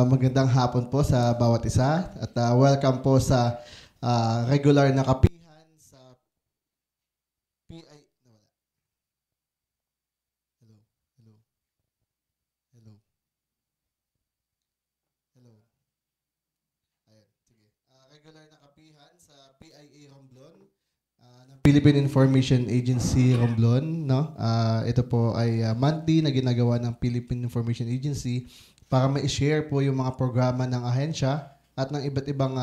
magandang hapon po sa bawat isa at welcome po sa regular na kapihan sa PI. Nawala. Hello. Hello. Hello. Hello. Ayan, sige. Regular na kapihan sa PIA Romblon ng Philippine Information Agency Romblon, no? Ito po ay monthly na ginagawa ng Philippine Information Agency para ma-share po yung mga programa ng ahensya at ng iba't ibang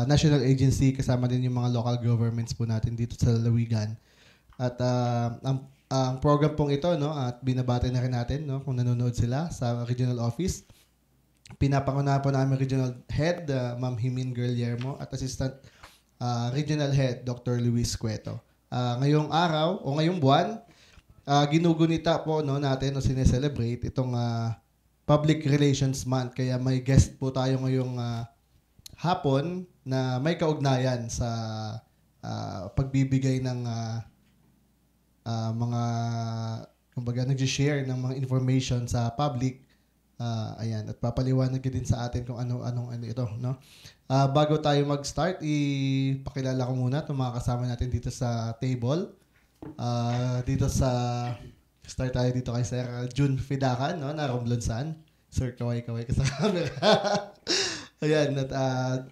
national agency, kasama din yung mga local governments po natin dito sa lalawigan. At ang program pong ito, no, at binabati na rin natin, no, kung nanonood sila sa regional office. Pinapanguna po namin regional head, Ma'am Himin Guillermo, at assistant regional head, Dr. Luis Cueto. Ngayong araw o ngayong buwan, ginugunita po, no, natin o sineselebrate itong Public Relations Month. Kaya may guest po tayo ngayong hapon na may kaugnayan sa pagbibigay ng mga, kumbaga, nag-share ng mga information sa public. Ayan, at papaliwanag din sa atin kung ano ito, no? Bago tayo mag-start, ipakilala ko muna itong mga kasama natin dito sa table. Start tayo dito kay Sir June Fidacan, no, na Romblonsan. Sir, kaway-kaway ka sa camera. Ayan, at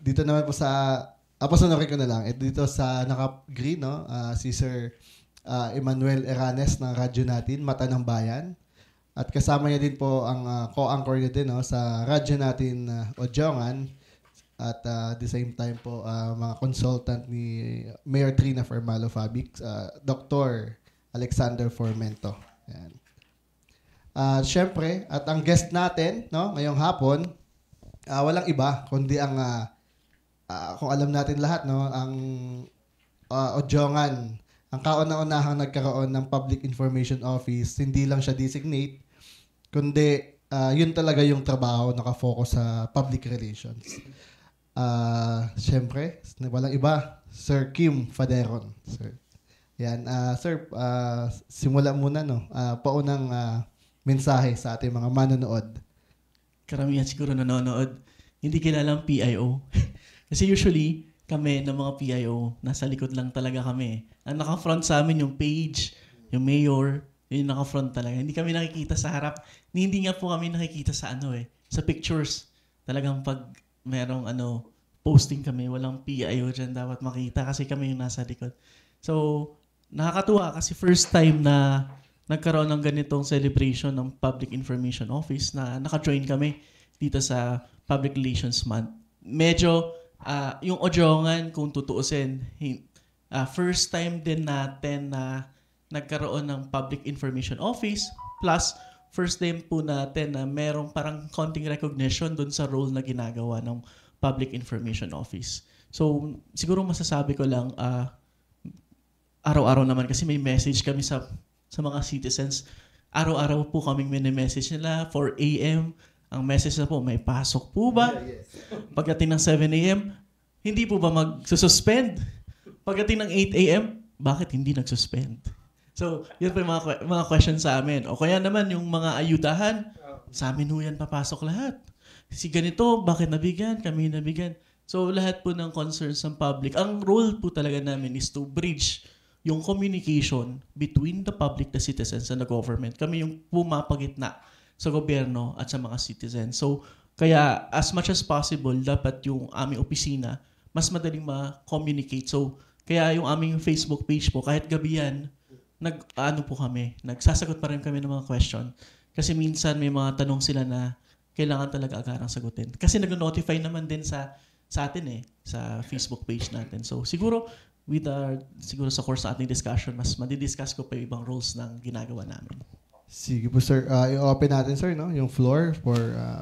dito naman po sa, pasonorin ko na lang, dito sa naka-green, no, si Sir Emmanuel Eranes ng radyo natin, Mata ng Bayan. At kasama niya din po ang co-anchor niya din, no, sa radyo natin, Odjongan. At the same time po, mga consultant ni Mayor Trina Fermalo Fabic, Dr. Alexander Formento. Ayan. Syempre, at ang guest natin, no, ngayong hapon, walang iba kundi ang kung alam natin lahat, no, ang Odjongan, ang kauna-unahang nagkaroon ng Public Information Office. Hindi lang siya designate, kundi yun talaga yung trabaho, nakafocus sa public relations. Syempre, walang iba, Sir Kim Faderon, sir. Yan, sir, simula muna, no, paunang mensahe sa ating mga manonood. Karamihan siguro nanonood, hindi kilalang PIO. Kasi usually, kami ng mga PIO, nasa likod lang talaga kami. Ang naka-front sa amin yung page, yung mayor, yung naka-front talaga. Hindi kami nakikita sa harap. Hindi nga po kami nakikita sa sa pictures. Talagang pag merong posting kami, walang PIO dyan dapat makita kasi kami yung nasa likod. So, nakakatuwa kasi first time na nagkaroon ng ganitong celebration ng Public Information Office na naka-join kami dito sa Public Relations Month. Medyo, yung Odjongan, kung tutuusin, first time din natin na nagkaroon ng Public Information Office, plus first time po natin na merong parang konting recognition dun sa role na ginagawa ng Public Information Office. So, siguro masasabi ko lang, araw-araw naman kasi may message kami sa mga citizens. Araw-araw po kaming mini-message nila, 4 a.m. Ang message na po, may pasok po ba? Yes. Pagdating ng 7 a.m., hindi po ba mag-suspend? Pagdating ng 8 a.m., bakit hindi nag-suspend? So, yun po yung mga questions sa amin. O kaya naman yung mga ayudahan, sa amin ho yan papasok lahat. Si ganito, bakit nabigyan? Kami nabigyan. So, lahat po ng concerns ng public. Ang role po talaga namin is to bridge yung communication between the public, the citizens, and the government. Kami yung pumapagitna sa gobyerno at sa mga citizens. So, kaya as much as possible, dapat yung aming opisina mas madaling ma-communicate. So, kaya yung aming Facebook page po, kahit gabi yan, nagsasagot pa rin kami ng mga question. Kasi minsan may mga tanong sila na kailangan talaga agarang sagutin. Kasi nag-notify naman din sa atin sa Facebook page natin. So, siguro sa course ng ating discussion, mas madidiscuss ko pa yung ibang roles ng ginagawa namin. Sige po, sir. I-open natin, sir, no, yung floor for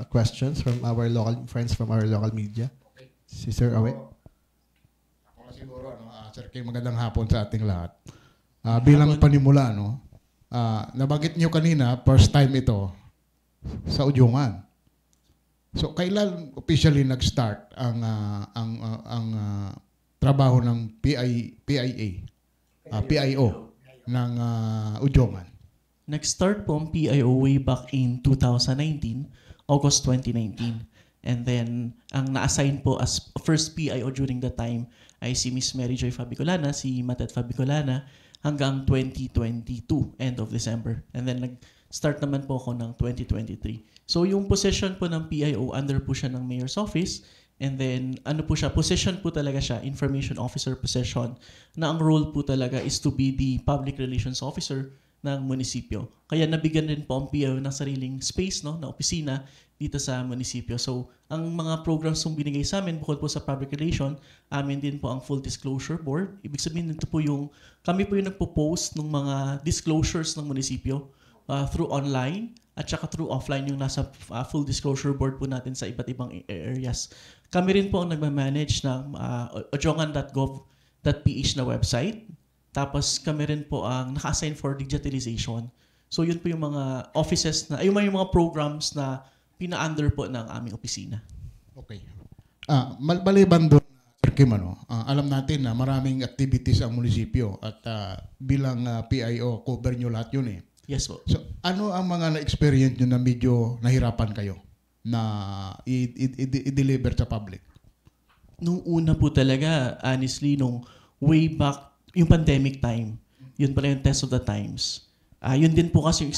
questions from our local friends from our local media. Okay. Si Sir Awe. Ako na siguro, Sir Kim, magandang hapon sa ating lahat. Bilang panimula, nabanggit niyo kanina, first time ito sa Odjongan. So, kailan officially nag-start ang trabaho ng PIO ng Odjongan? Nag-start po ang PIO way back in 2019 August 2019. And then, ang na-assign po as first PIO during that time ay si Miss Mary Joy Fabicolana, si Matet Fabicolana, hanggang 2022, end of December. And then, nag-start naman po ako ng 2023. So, yung position po ng PIO, under po siya ng Mayor's Office. And then, ano po siya, position po talaga siya, Information Officer position, na ang role po talaga is to be the Public Relations Officer ng munisipyo. Kaya nabigyan din po ang PIO ng sariling space, no, na opisina dito sa munisipyo. So, ang mga programs yung binigay sa amin, bukod po sa public relation, amin din po ang full disclosure board. Ibig sabihin nito po kami po yung nagpo-post ng mga disclosures ng munisipyo through online at saka through offline yung nasa full disclosure board po natin sa iba't ibang areas. Kami rin po ang nagmamanage ng ojongan.gov.ph na website. Tapos kami rin po ang naka-assign for digitalization. So yun po yung mga offices yung mga programs na pina-under po ng aming opisina. Okay. Maliban doon, Sir Kim, alam natin na maraming activities ang munisipyo at bilang PIO, cover nyo lahat yun eh. Yes po. So, ano ang mga na-experience nyo na medyo nahirapan kayo na i-deliver sa public? Nung una po talaga, honestly, nung way back, yung pandemic time, yun pala yung test of the times. Yun din po kasi yung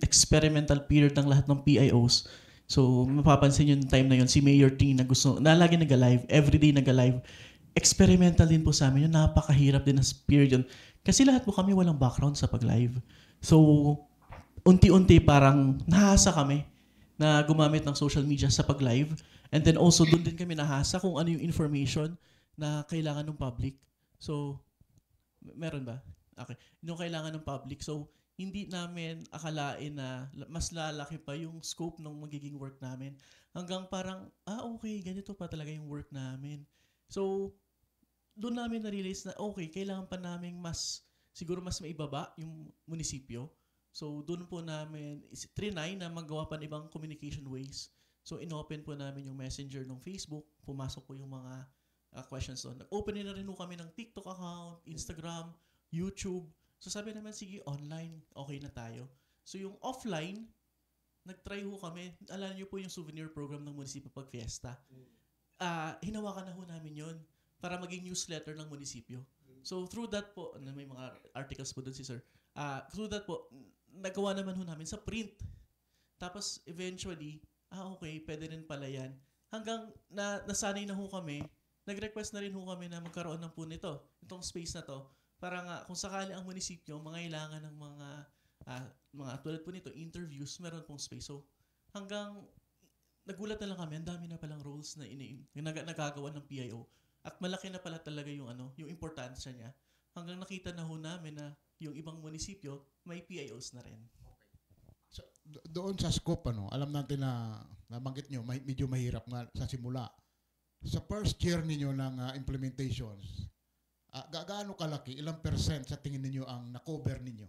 experimental period ng lahat ng PIOs. So, mapapansin yung time na yun, si Mayor T na lagi nag-live, everyday nag-live. Experimental din po sa amin yun, napakahirap din na period yun. Kasi lahat po kami walang background sa pag-live. So, unti-unti parang nahasa kami na gumamit ng social media sa pag-live. And then also, doon din kami nahasa kung ano yung information na kailangan ng public. So, meron ba? Okay. Yung kailangan ng public. So, hindi namin akalain na mas lalaki pa yung scope ng magiging work namin. Hanggang parang, okay, ganito pa talaga yung work namin. So, doon namin na-realize na, okay, kailangan pa namin siguro mas maibaba yung munisipyo. So, doon po namin trinay na magawa pa ng ibang communication ways. So, inopen po namin yung messenger ng Facebook. Pumasok po yung mga questions doon. Nag-open na rin po kami ng TikTok account, Instagram, YouTube. So sabi naman, sige, online, okay na tayo. So yung offline, nag-try ho kami. Alam niyo po yung souvenir program ng munisipyo pag fiesta. Hinawakan na ho namin yun para maging newsletter ng munisipyo. So through that po, may mga articles po doon si sir. Through that po, nagawa naman ho namin sa print. Tapos eventually, okay, pwede rin pala yan. Hanggang nasanay na ho kami, nag-request na rin ho kami na magkaroon ng po nito, itong space na to, para nga kung sakali ang munisipyo mangailangan ng mga tulad po nito, interviews, meron pong space. So hanggang nagulat na lang kami, ang dami na palang roles na nagagawa ng PIO at malaki na pala talaga yung yung importansya niya. Hanggang nakita na ho namin na yung ibang munisipyo may PIOs na rin. So, doon sa scope, alam natin na nabanggit nyo, medyo mahirap nga sa simula. Sa first year ninyo ng implementations, gaano kalaki, ilang percent sa tingin ninyo ang na-cover ninyo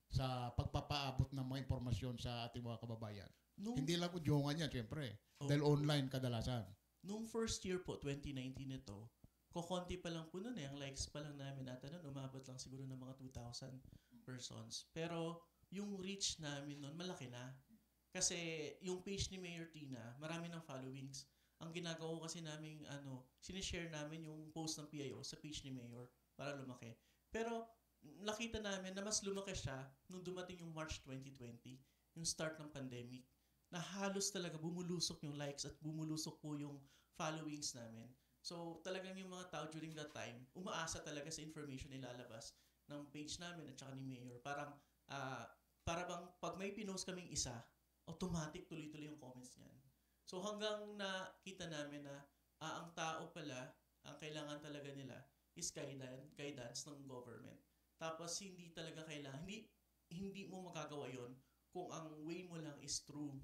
sa pagpapaabot ng mga impormasyon sa ating mga kababayan? Hindi lang udyongan yan, siyempre. Dahil online kadalasan. Nung first year po, 2019 ito, kukonti pa lang po nun ang likes pa lang namin ata nun, umabot lang siguro ng mga 2,000 persons. Pero yung reach namin nun, malaki na. Kasi yung page ni Mayor Tina, marami ng followings. Ang ginagawa kasi namin, sinishare namin yung post ng PIO sa page ni Mayor para lumaki. Pero nakita namin na mas lumaki siya nung dumating yung March 2020, yung start ng pandemic, na halos talaga bumulusok yung likes at bumulusok po yung followings namin. So talagang yung mga tao during that time, umaasa talaga sa information na ilalabas ng page namin at saka ni Mayor. Parang, para bang pag may pinost kaming isa, automatic tuloy-tuloy yung comments niyan. So hanggang nakita namin na ang tao pala, ang kailangan talaga nila is guidance ng government. Tapos hindi talaga kailangan, hindi mo magagawa yon kung ang way mo lang is through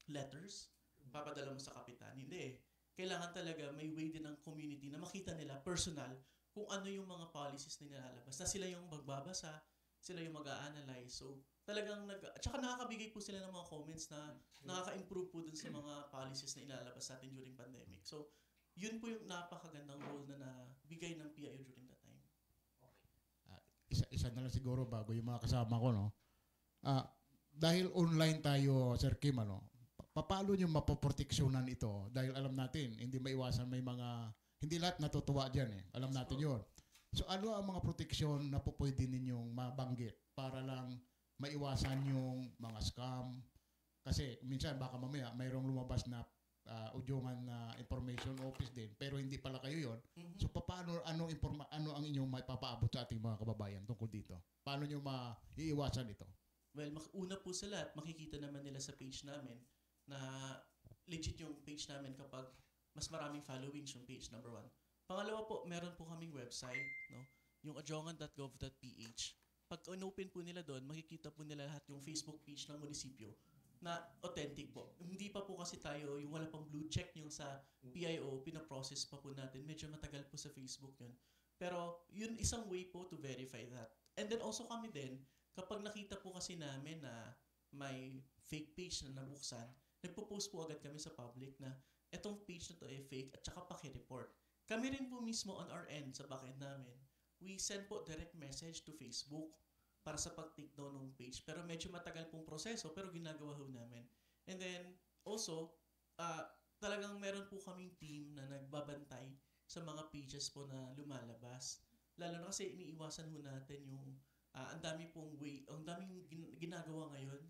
letters, papadala mo sa kapitan. Hindi. Kailangan talaga may way din ng community na makita nila personal kung ano yung mga policies na nilalabas. Na sila yung magbabasa, sila yung mag-a-analyze. So talagang tsaka nakakabigay po sila ng mga comments na nakaka-improve po dun sa mga policies na ilalabas natin during pandemic. So, yun po yung napakagandang role na nabigay ng PIO during that time. Isa na lang siguro bago yung mga kasama ko, Dahil online tayo, Sir Kim, paano nyo mapoproteksyonan ito? Dahil alam natin, hindi maiwasan may mga, hindi lahat natutuwa dyan eh. Alam natin yon. So ano ang mga proteksyon na po pwede ninyong mabanggit para lang maiwasan yung mga scam? Kasi minsan baka mamaya mayroong lumabas na udyungan na information office din pero hindi pala kayo yon. So paano ano ang inyong maipapaabot sa ating mga kababayan tungkol dito? Paano nyo maiiwasan ito? Well, una po sa lahat, makikita naman nila sa page namin na legit yung page namin kapag mas maraming followings yung page, number one. Pangalawa po, meron po kaming website, no? Yung adjongan.gov.ph. Pag open po nila doon, makikita po nila lahat yung Facebook page ng munisipyo na authentic po. Hindi pa po kasi tayo, yung wala pang blue check yung sa PIO, pinaprocess pa po natin. Medyo matagal po sa Facebook yun. Pero yun isang way po to verify that. And then also kami din, kapag nakita po kasi namin na may fake page na nabuksan, nagpo-post po agad kami sa public na etong page na to ay fake at saka paki-report. Kami rin po mismo on our end sa backend namin, we send po direct message to Facebook para sa pag-take down ng page. Pero medyo matagal pong proseso pero ginagawa ho namin. And then also, talagang meron po kaming team na nagbabantay sa mga pages po na lumalabas. Lalo na kasi iniiwasan ho natin yung ang dami pong ang daming ginagawa ngayon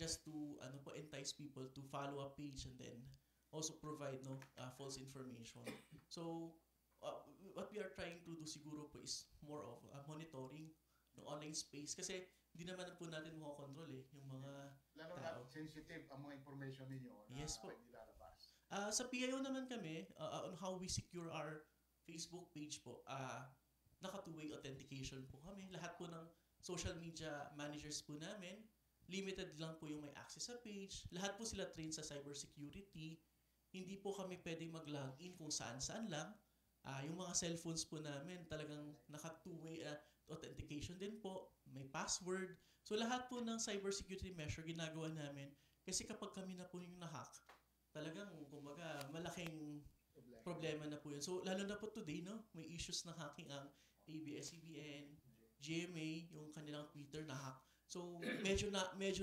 just to entice people to follow a page and then also provide false information. So what we are trying to do siguro po is more of monitoring ng online space kasi hindi naman po natin makakontrol yung mga Lalo tao. na sensitive ang mga information ninyo na Yes po. hindi lalabas. Sa PIO naman kami, on how we secure our Facebook page po, naka two-way authentication po kami. Lahat po ng social media managers po namin, limited lang po yung may access sa page. Lahat po sila trained sa cybersecurity. Hindi po kami pwedeng mag-login kung saan-saan lang. Yung mga cellphones po namin, talagang naka two-way authentication din po. May password. So lahat po ng cybersecurity measure ginagawa namin. Kasi kapag kami na po yung nahack, talagang kumbaga malaking problema na po yun. So lalo na po today, may issues ng hacking ang ABS-CBN, GMA, yung kanilang Twitter na hack. So medyo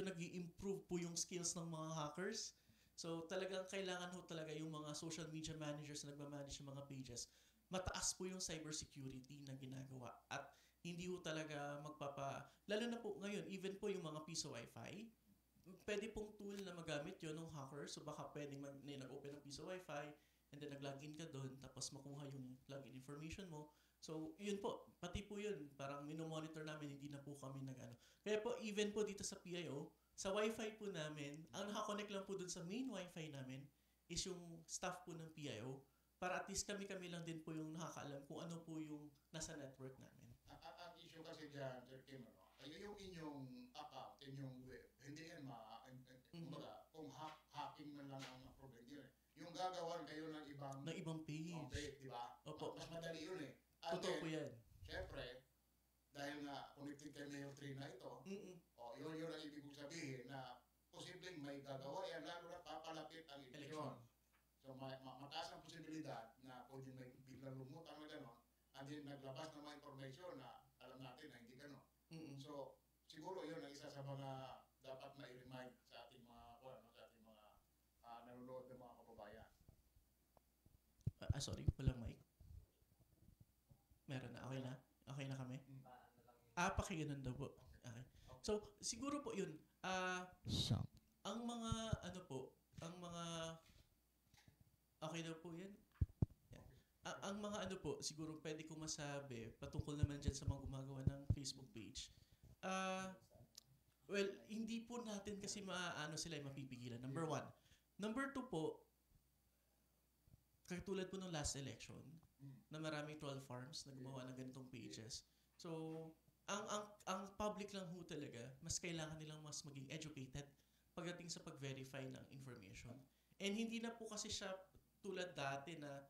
nag-i-improve po yung skills ng mga hackers. So talagang kailangan ho talaga yung mga social media managers na nagmamanage ng mga pages, mataas po yung cybersecurity na ginagawa. At hindi ho talaga lalo na po ngayon, even po yung mga piso Wi-Fi, pwede pong tool na magamit yun ng hacker. So baka pwedeng nag-open ng piso Wi-Fi and then nag-login ka doon tapos makuha yung login information mo. So, yun po. Pati po yun. Parang minomonitor namin, hindi na po kami Kaya po, even po dito sa PIO, sa Wi-Fi po namin, ang nakakonect lang po dun sa main Wi-Fi namin is yung staff po ng PIO para at least kami lang din po yung nakakaalam kung ano po yung nasa network namin. Ang issue kasi dyan, Sir Kim, yung inyong account, inyong web, hindi yan kumbaga, kung hacking man lang ang problem yun. Yung gagawan kayo ng ibang page. di ba? Opo. Mas madali yun eh. Totoo po yan. Siyempre, dahil nga connected kayo na yung tree na ito, yun ang ibig sabihin na posibleng may gagawa yan, lalo na papalapit ang eleksyon. So mataas ang posibilidad na pwede may biglang lumutang na gano'n, and then naglabas ng mga information na alam natin na hindi gano'n. So siguro yun ang isa sa mga dapat na i-remind sa ating mga nanonood ng mga kababayan. Sorry, walang mic. Meron na. Okay na kami? Pakinggan daw po. Okay. So, siguro po yun. Ang mga, okay daw po yan. Ang mga siguro pwede ko masabi, patungkol naman dyan sa mga gumagawa ng Facebook page. Well, hindi po natin kasi sila mapipigilan. Number one. Number two po, katulad po ng last election, na maraming troll farms na gumawa ng ganitong pages. So, ang public lang ho talaga, mas kailangan nilang mas maging educated pagdating sa pag-verify ng information. And hindi na po kasi siya tulad dati na,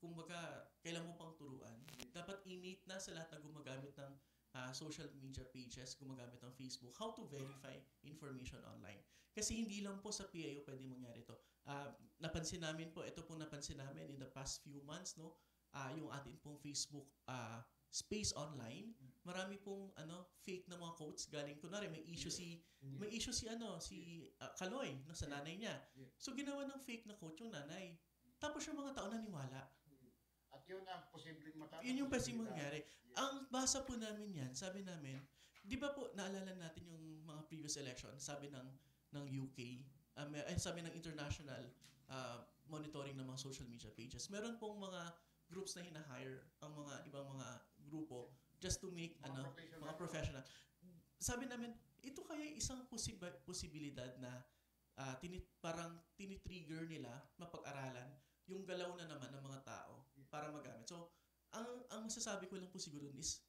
kumbaga, kailan mo pang turuan. Dapat innate na sa lahat na gumagamit ng social media pages, gumagamit ng Facebook, how to verify information online. Kasi hindi lang po sa PIO pwede mangyari ito. Napansin namin in the past few months, yung atin pong Facebook space online. Marami pong fake na mga quotes galing kunwari may issue si Kaloy no, sa nanay niya. So ginawa ng fake na quote yung nanay. Tapos yung mga tao naniwala. At yun ang posibleng matapos. Yun yung pwedeng mangyari. Ang basa po namin yan, sabi namin, di ba po naalala natin yung mga previous election, sabi ng UK, sabi ng international monitoring ng mga social media pages. Meron pong mga groups na hina-hire ang mga ibang mga grupo just to make mga professional. Sabi namin, ito kaya isang posibilidad na parang tinitrigger nila mapag-aralan yung galaw na naman ng mga tao para magamit. So, ang masasabi ko lang po siguro is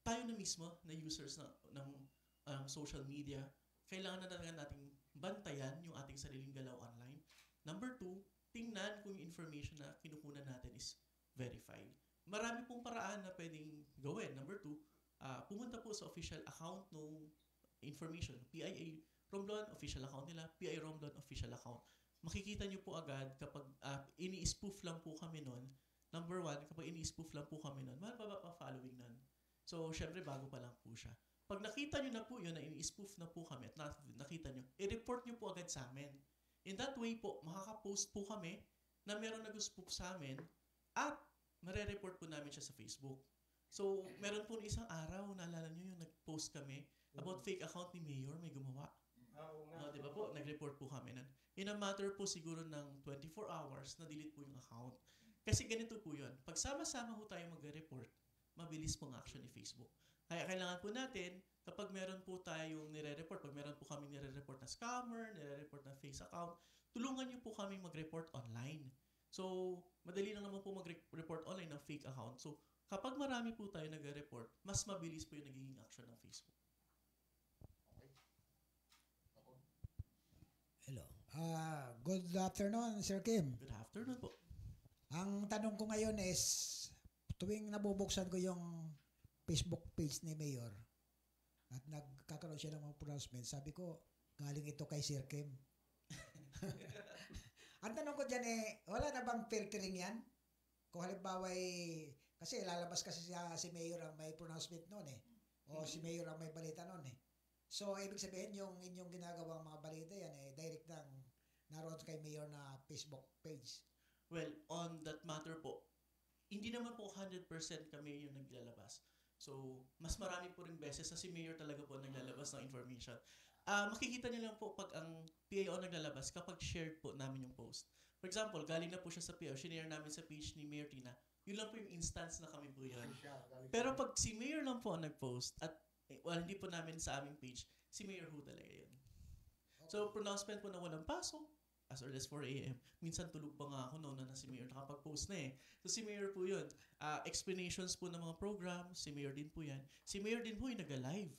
tayo na mismo na users ng social media, kailangan na talaga nating bantayan yung ating sariling galaw online. Number 2, tingnan kung yung information na kinukunan natin is verified. Marami pong paraan na pwedeng gawin. Number 2, pumunta po sa official account ng information. PIA Romblon, official account nila. PIA Romblon, official account. Makikita nyo po agad kapag ini-spoof lang po kami nun. Number 1, kapag ini-spoof lang po kami nun, mahal pa following nun. So, syempre, bago pa lang po siya. Pag nakita nyo na po yun, na ini-spoof na po kami at nakita nyo, i-report nyo po agad sa amin. In that way po, makaka-post po kami na meron nag-spoof sa amin at mare-report po namin siya sa Facebook. So, meron po isang araw, naalala nyo yung nag-post kami about fake account ni Mayor, may gumawa. Di ba po? Nag-report po kami nun. In a matter po siguro ng 24 hours, na-delete po yung account. Kasi ganito po yun. Pag sama-sama po tayo mag-report, mabilis pong action ni Facebook. Kaya kailangan po natin, kapag meron po tayong nire-report, pag meron po kami nire-report na scammer, nire-report na fake account, tulungan niyo po kami mag-report online. So, madali lang naman po mag-report online ng fake account. So, kapag marami po tayo nag-report, mas mabilis po yung nagiging action ng Facebook. Hello. Good afternoon, Sir Kim. Good afternoon po. Ang tanong ko ngayon is, tuwing nabubuksan ko yung Facebook page ni Mayor at nagkakaroon siya ng mga pronouncement, sabi ko, galing ito kay Sir Kim. Ang tanong ko dyan wala na bang filtering yan? Kung halimbawa kasi lalabas kasi si Mayor ang may pronouncement noon o si Mayor ang may balita noon So, ibig sabihin, yung inyong ginagawang mga balita yan, direct nang naroon kay Mayor na Facebook page. Well, on that matter po, hindi naman po 100% kami yung naglalabas. So, mas marami po rin beses na si Mayor talaga po naglalabas ng information. Makikita niyo lang po pag ang PIO naglalabas kapag shared po namin yung post. For example, galing na po siya sa PIO, shinare namin sa page ni Mayor Tina, yun lang po yung instance na kami po yun. Pero pag si Mayor lang po ang nag-post at hindi po namin sa aming page, si Mayor Hu talaga yun. Okay. So, pronouncement po na walang pasok, as early as 4 a.m. Minsan tulog pa nga ako noon na si Mayor nakapag-post na So, si Mayor po yun. Explanations po ng mga program, si Mayor din po yan. Si Mayor din po yung nag-live.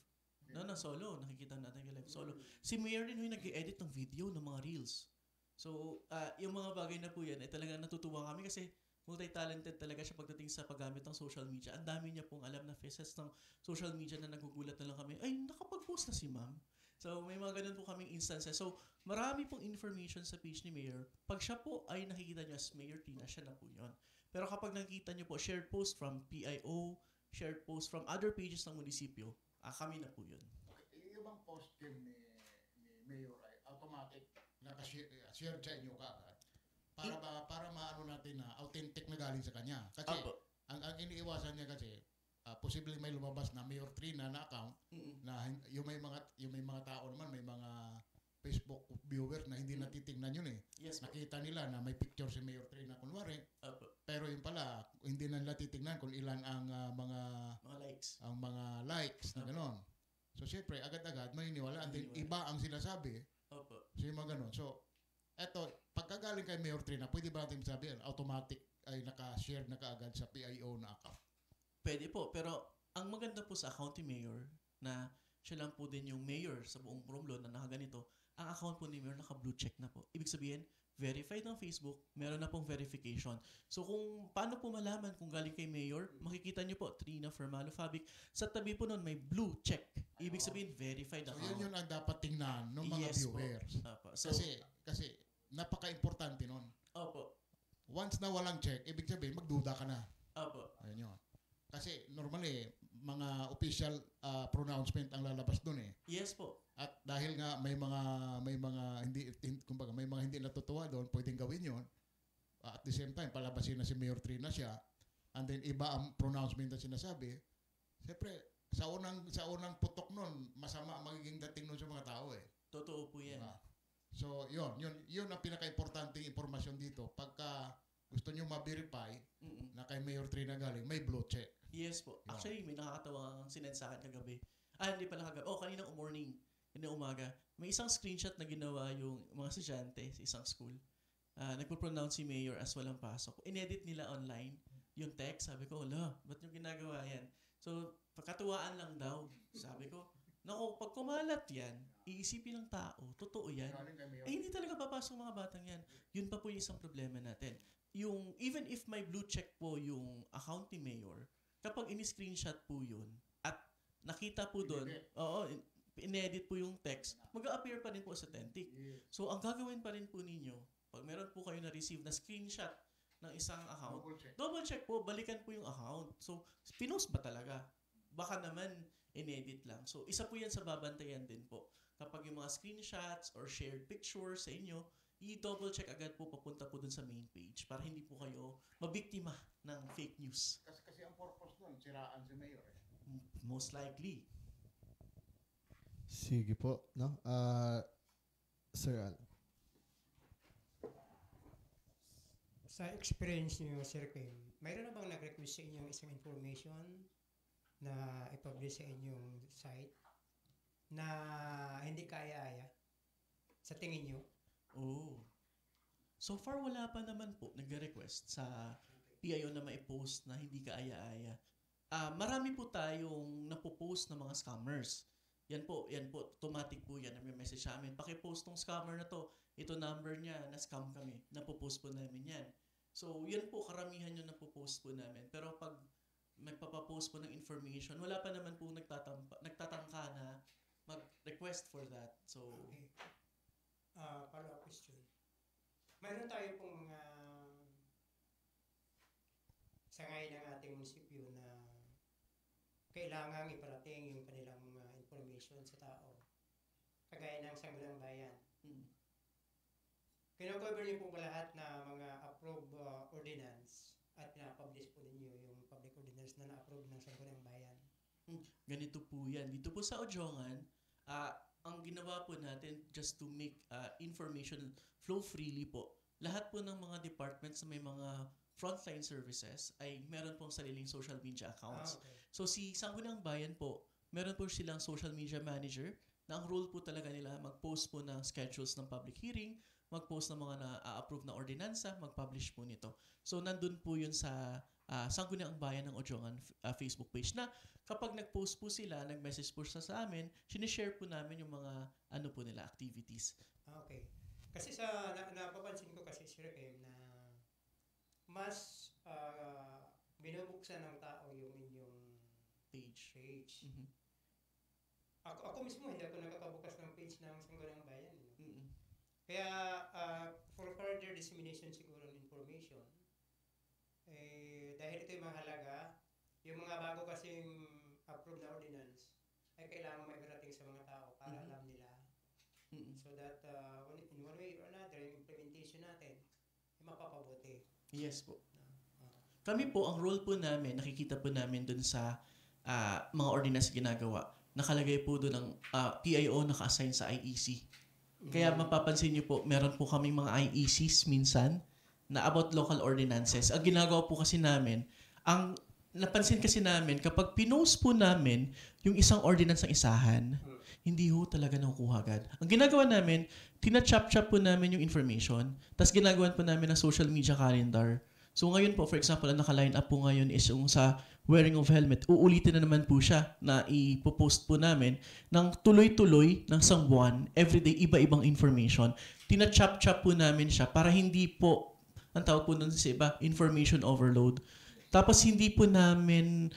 Na solo, nakikita natin yung live solo. Si Mayor din yung nag-edit ng video ng mga reels. So, yung mga bagay na po yan, talagang natutuwa kami kasi multi-talented talaga siya pagdating sa paggamit ng social media. Ang dami niya pong alam na faces ng social media na nagugulat na lang kami, ay, nakapag-post na si ma'am. So, may mga ganun po kaming instances. So, marami pong information sa page ni Mayor. Pag siya po ay nakikita niyo as Mayor Tina, siya na po yun. Pero kapag nakikita niyo po shared post from PIO, shared post from other pages ng munisipyo, kami na po yun. Okay. Yung bang post ni Mayor ay automatic nakashare sa inyo kaagad? Para maano natin na authentic na galing sa kanya. Kasi ang iniiwasan niya kasi posibleng may lumabas na Mayor Trina na account na yung may mga tao naman, may mga Facebook viewers na hindi natitingnan yun Yes, nakita nila na may picture si Mayor Trina kunwari. Pero yun pala, hindi na nila titingnan kung ilan ang mga likes. Ang mga likes na gano'n. So siyempre, agad-agad maniniwala. Iba ang sinasabi. So yung mga gano'n. So, eto, pagkagaling kay Mayor Trina, pwede ba natin sabihin, automatic ay naka-share na kaagad sa PIO na account? Pwede po, pero ang maganda po sa account ni Mayor, na siya lang po din yung Mayor sa buong Romblon na nakaganito, ang account po ni Mayor naka-blue check na po. Ibig sabihin, verified ng Facebook, meron na pong verification. So kung paano po malaman kung galing kay Mayor, makikita niyo po, Trina Fermalo Fabic, sa tabi po nun may blue check. Ibig sabihin, verified account. So yun ang dapat tingnan ng mga viewers. So, kasi napaka-importante nun. Opo. Once na walang check, ibig sabihin, magduda ka na. Opo. Ayun yun. kasi normally mga official pronouncement ang lalabas doon eh. Yes po. At dahil nga may mga kumbaga may mga hindi natutuwa doon, pwedeng gawin 'yon. At the same time, palabasin na si Mayor Trina siya, and then iba ang pronouncement na sinasabi. Siyempre, sa unang putok noon, masama ang magiging dating noon sa mga tao eh. Totoo po yan. Diba? So, yun ang pinaka-importanting impormasyon dito. Pagka gusto nyo ma-verify na kay Mayor Trina galing, may blue check. Yes po. Yeah. Actually, may nakakatawa ang sinend sa akin kagabi. Hindi pala kagabi. Kaninang morning, kaninang umaga. May isang screenshot na ginawa yung mga estudyante sa isang school. Nagpo-pronounce si Mayor as walang pasok. Inedit nila online yung text. Sabi ko, ba't yung ginagawa yan? So, pagkatuwaan lang daw. Sabi ko, naku, pag kumalat yan, iisipin ng tao, totoo yan. Hindi talaga papasok mga batang yan. Yun pa po yung isang problema natin. Even if may blue check po yung account ni Mayor, kapag in-screenshot po yun, at nakita po doon, in-edit po yung text, mag-a-appear pa rin po as authentic. So, ang gagawin pa rin po ninyo, pag meron po kayo na-receive na screenshot ng isang account, double check po, balikan po yung account. So, pinost ba talaga? Baka naman, in-edit lang. So, isa po yan sa babantayan din po. Kapag yung mga screenshots or shared pictures sa inyo, i-double check agad po papunta po dun sa main page para hindi po kayo mabiktima ng fake news. Kasi ang purpose nun, siraan si Mayor eh. Most likely. Sige po, no? Sir Al. Sa experience niyo, Sir Kim, mayroon na bang nag-request sa inyong isang information na ipublish sa inyong site na hindi kaya-aya? Sa tingin niyo? So far, wala pa naman po nag-request sa PIO na maipost na hindi kaaya-aya. Marami po tayong napopost na mga scammers. Yan po, automatic po yan. Nag-message sa amin, pakipost tong scammer na to. Ito number niya, na-scam kami. Napopost po namin yan. So, yan po, karamihan yung napopost po namin. Pero pag magpapapost po ng information, wala pa naman po nagtatangka na mag-request for that. So, Okay. Follow-up question. Mayroon tayo pong sangay ng ating munisipyo na kailangang iparating yung kanilang information sa tao. Kagaya ng Sangguniang Bayan. Kino-cover niyo po ba lahat na mga approved ordinance at pina-publish po ninyo yung public ordinance na na-approve ng Sangguniang Bayan? ganito po yan. Dito po sa Ojongan, ang ginawa po natin just to make information flow freely po. Lahat po ng mga departments na may mga frontline services ay meron pong sariling social media accounts. Okay. So si Sangguniang Bayan po, meron po silang social media manager na ang role po talaga nila mag-post po ng schedules ng public hearing, mag-post ng mga na-approve na ordinansa, mag-publish po nito. So nandun po yun sa Sangguniang Bayan ng Ojongan Facebook page na kapag nag-post po sila, nag-message po sa amin, sinishare po namin yung mga ano po nila, activities. Okay. Kasi napapansin ko kasi, Sir Kim, na mas binubuksan ng tao yung inyong Page. page. Mhm. Ako mismo, hindi ako nakakabukas ng page ng Sangguniang Bayan. Mm-mm. Kaya, for further dissemination siguro ng information, dahil ito'y mahalaga, yung mga bago kasing approved na ordinance, ay kailangan maibarating sa mga tao para Mhm. alam nila. Mm-mm. So that, in one way or another, yung implementation natin, ay mapapabuti. Yes po. Ah. Kami po, ang role po namin, nakikita po namin dun sa mga ordinance ginagawa. Nakalagay po doon ang PIO naka-assign sa IEC. Kaya mapapansin niyo po, meron po kaming mga IECs minsan na about local ordinances. Ang ginagawa po kasi namin, ang napansin kasi namin, kapag pinost po namin yung isang ordinance ng isahan, hindi ho talaga nakukuha agad. Ang ginagawa namin, tina-chop-chop po namin yung information, tapos ginagawan po namin ng social media calendar. So ngayon po, for example, ang naka-line up po ngayon is yung sa wearing of helmet. Uulitin na naman po siya na ipopost po namin ng tuloy-tuloy ng isang buwan, everyday, iba-ibang information. Tina-chop-chop po namin siya para hindi po, ang tawag po nun sa iba, information overload. Tapos hindi po namin,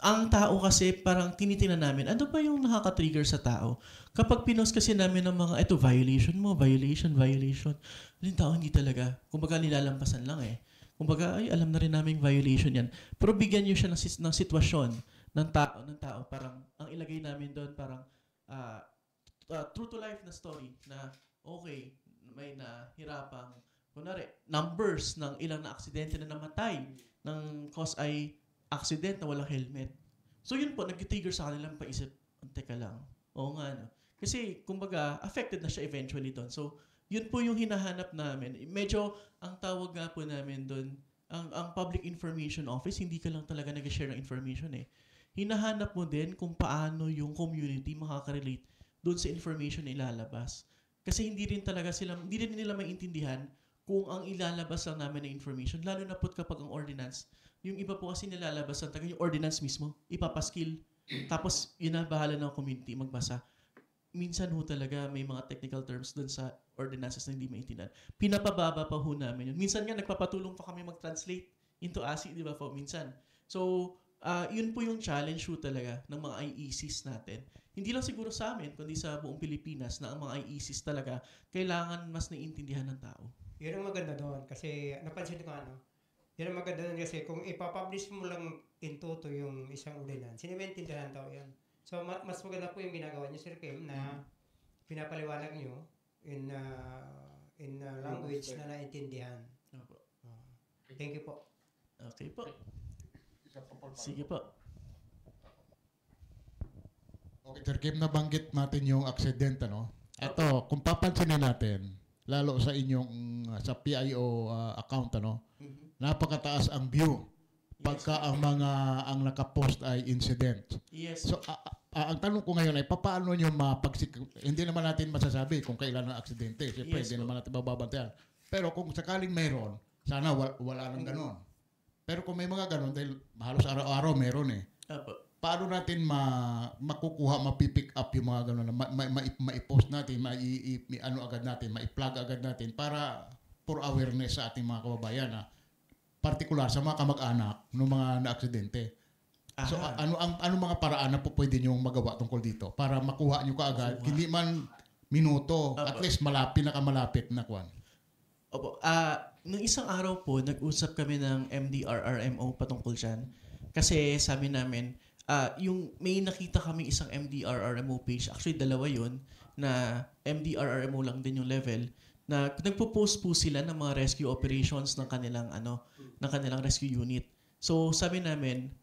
ang tao kasi parang tinitingnan namin, ano ba yung nakaka-trigger sa tao? Kapag pinost kasi namin ng mga, eto, violation mo, violation. Yung tao hindi talaga, kumbaga nilalampasan lang eh. Kumbaga, ay, alam na rin namin violation yan. Pero bigyan nyo siya ng sitwasyon ng tao. Parang, ang ilagay namin doon, parang, true to life na story na, okay, may nahirapang, kunwari, numbers ng ilang na aksidente na namatay ng cause ay accident na walang helmet. So yun po, nag-trigger sa kanilang paisip, teka lang, oo nga, no? Kasi, kumbaga, affected na siya eventually doon. So, yun po yung hinahanap namin. Medyo, ang tawag nga po namin doon, ang Public Information Office, hindi ka lang talaga nag-share ng information eh. Hinahanap mo din kung paano yung community makaka-relate doon sa information na ilalabas. Kasi hindi rin nila maintindihan kung ang ilalabas lang namin na information, lalo na po kapag ang ordinance, yung iba po kasi nilalabas ang yung ordinance mismo, ipapaskill, tapos yun na bahala ng community magbasa. Minsan ho talaga may mga technical terms doon sa ordinances na hindi maintindihan. Pinapababa pa ho namin yun. Minsan nga nagpapatulong pa kami mag-translate into ASCII, di ba po? Minsan. So, yun po yung challenge ho talaga ng mga IECs natin. Hindi lang siguro sa amin, kundi sa buong Pilipinas na ang mga IECs talaga kailangan mas naiintindihan ng tao. Yun ang maganda doon kasi napansin ko yun ang maganda doon kasi kung ipapublish mo lang in toto yung isang ordinance, sinimaintindihan tao yan. So, mas maganda po yung ginagawa niyo, Sir Kim, na pinapaliwanag niyo in language na naintindihan. Opo. Thank you po. Okay po. Sige po. Okay, Sir Kim, nabanggit natin yung accident, ano? Ito, kung papansinin natin, lalo sa inyong sa PIO account, ano? Napakataas ang view pagka ang nakapost ay incident. Yes. So, ang tanong ko ngayon ay, paano nyo hindi naman natin masasabi kung kailan ang aksidente. Siyempre, Yes, hindi naman natin mababantayan. Pero kung sakaling mayroon, sana wala nang ganon. Pero kung may mga ganon, dahil halos araw-araw meron eh. Opo. Paano natin makukuha, mapipick up yung mga ganon, ma-post natin, agad natin, ma-plug agad natin para for awareness sa ating mga kababayan na partikular sa mga kamag-anak ng mga na-aksidente. So ano mga paraan na po pwede niyong magawa tungkol dito para makuha niyo kaagad, hindi man minuto, at least pinakamalapit na kwan. Opo. Nung isang araw po, nag-usap kami ng MDRRMO patungkol dyan. Kasi sabi namin, yung may nakita kami isang MDRRMO page, actually dalawa yun, na MDRRMO lang din yung level, na nagpo-post po sila ng mga rescue operations ng kanilang rescue unit. So sabi namin,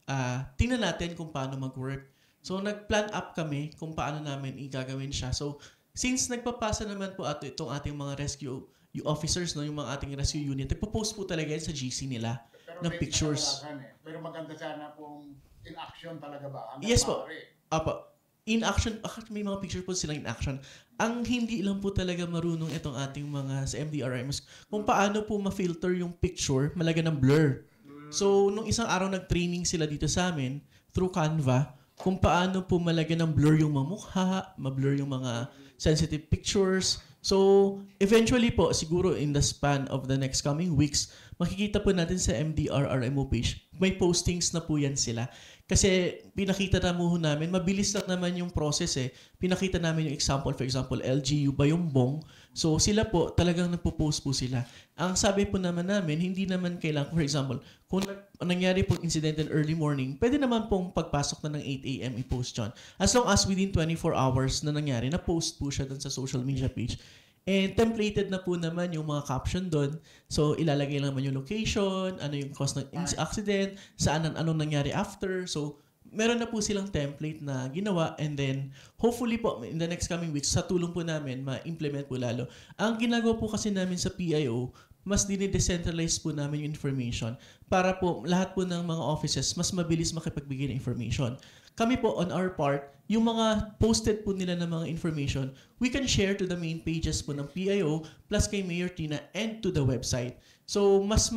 tingnan natin kung paano mag-work. So nag-plan up kami kung paano namin igagawin siya. So since nagpapasa naman po itong ating mga rescue officers, no, yung mga ating rescue unit, nagpo-post po talaga yan sa GC nila ng pictures. Pero maganda sana kung in action talaga ba? Yes po. Apa. In action, may mga pictures po silang in action. Ang hindi lang po talaga marunong itong ating mga sa MDRMs kung paano po ma-filter yung picture, malagyan ng blur. So, nung isang araw nag-training sila dito sa amin through Canva kung paano po malagyan ng blur yung mga mukha, ma-blur yung mga sensitive pictures. So, eventually po, siguro in the span of the next coming weeks, makikita po natin sa MDRRMO page, may postings na po yan sila. Kasi pinakita namin, mabilis lang naman yung process eh. Pinakita namin yung example, for example, LGU Bayumbong. So sila po, talagang nagpo-post po sila. Ang sabi po naman namin, hindi naman kailangan, for example, kung nangyari pong incident in early morning, pwede naman pong pagpasok na ng 8 a.m. i-post yun. As long as within 24 hours na nangyari, na-post po siya dun sa social media page. And templated na po naman yung mga caption doon. So, ilalagay lang naman yung location, ano yung cause ng accident, anong nangyari after. So, meron na po silang template na ginawa and then, hopefully po, in the next coming weeks, sa tulong po namin, ma-implement po lalo. Ang ginagawa po kasi namin sa PIO, mas dinidecentralize po namin yung information para po lahat po ng mga offices mas mabilis makipagbigay ng information. Kami po, on our part, yung mga posted po nila ng mga information, we can share to the main pages po ng PIO plus kay Mayor Tina and to the website. So, mas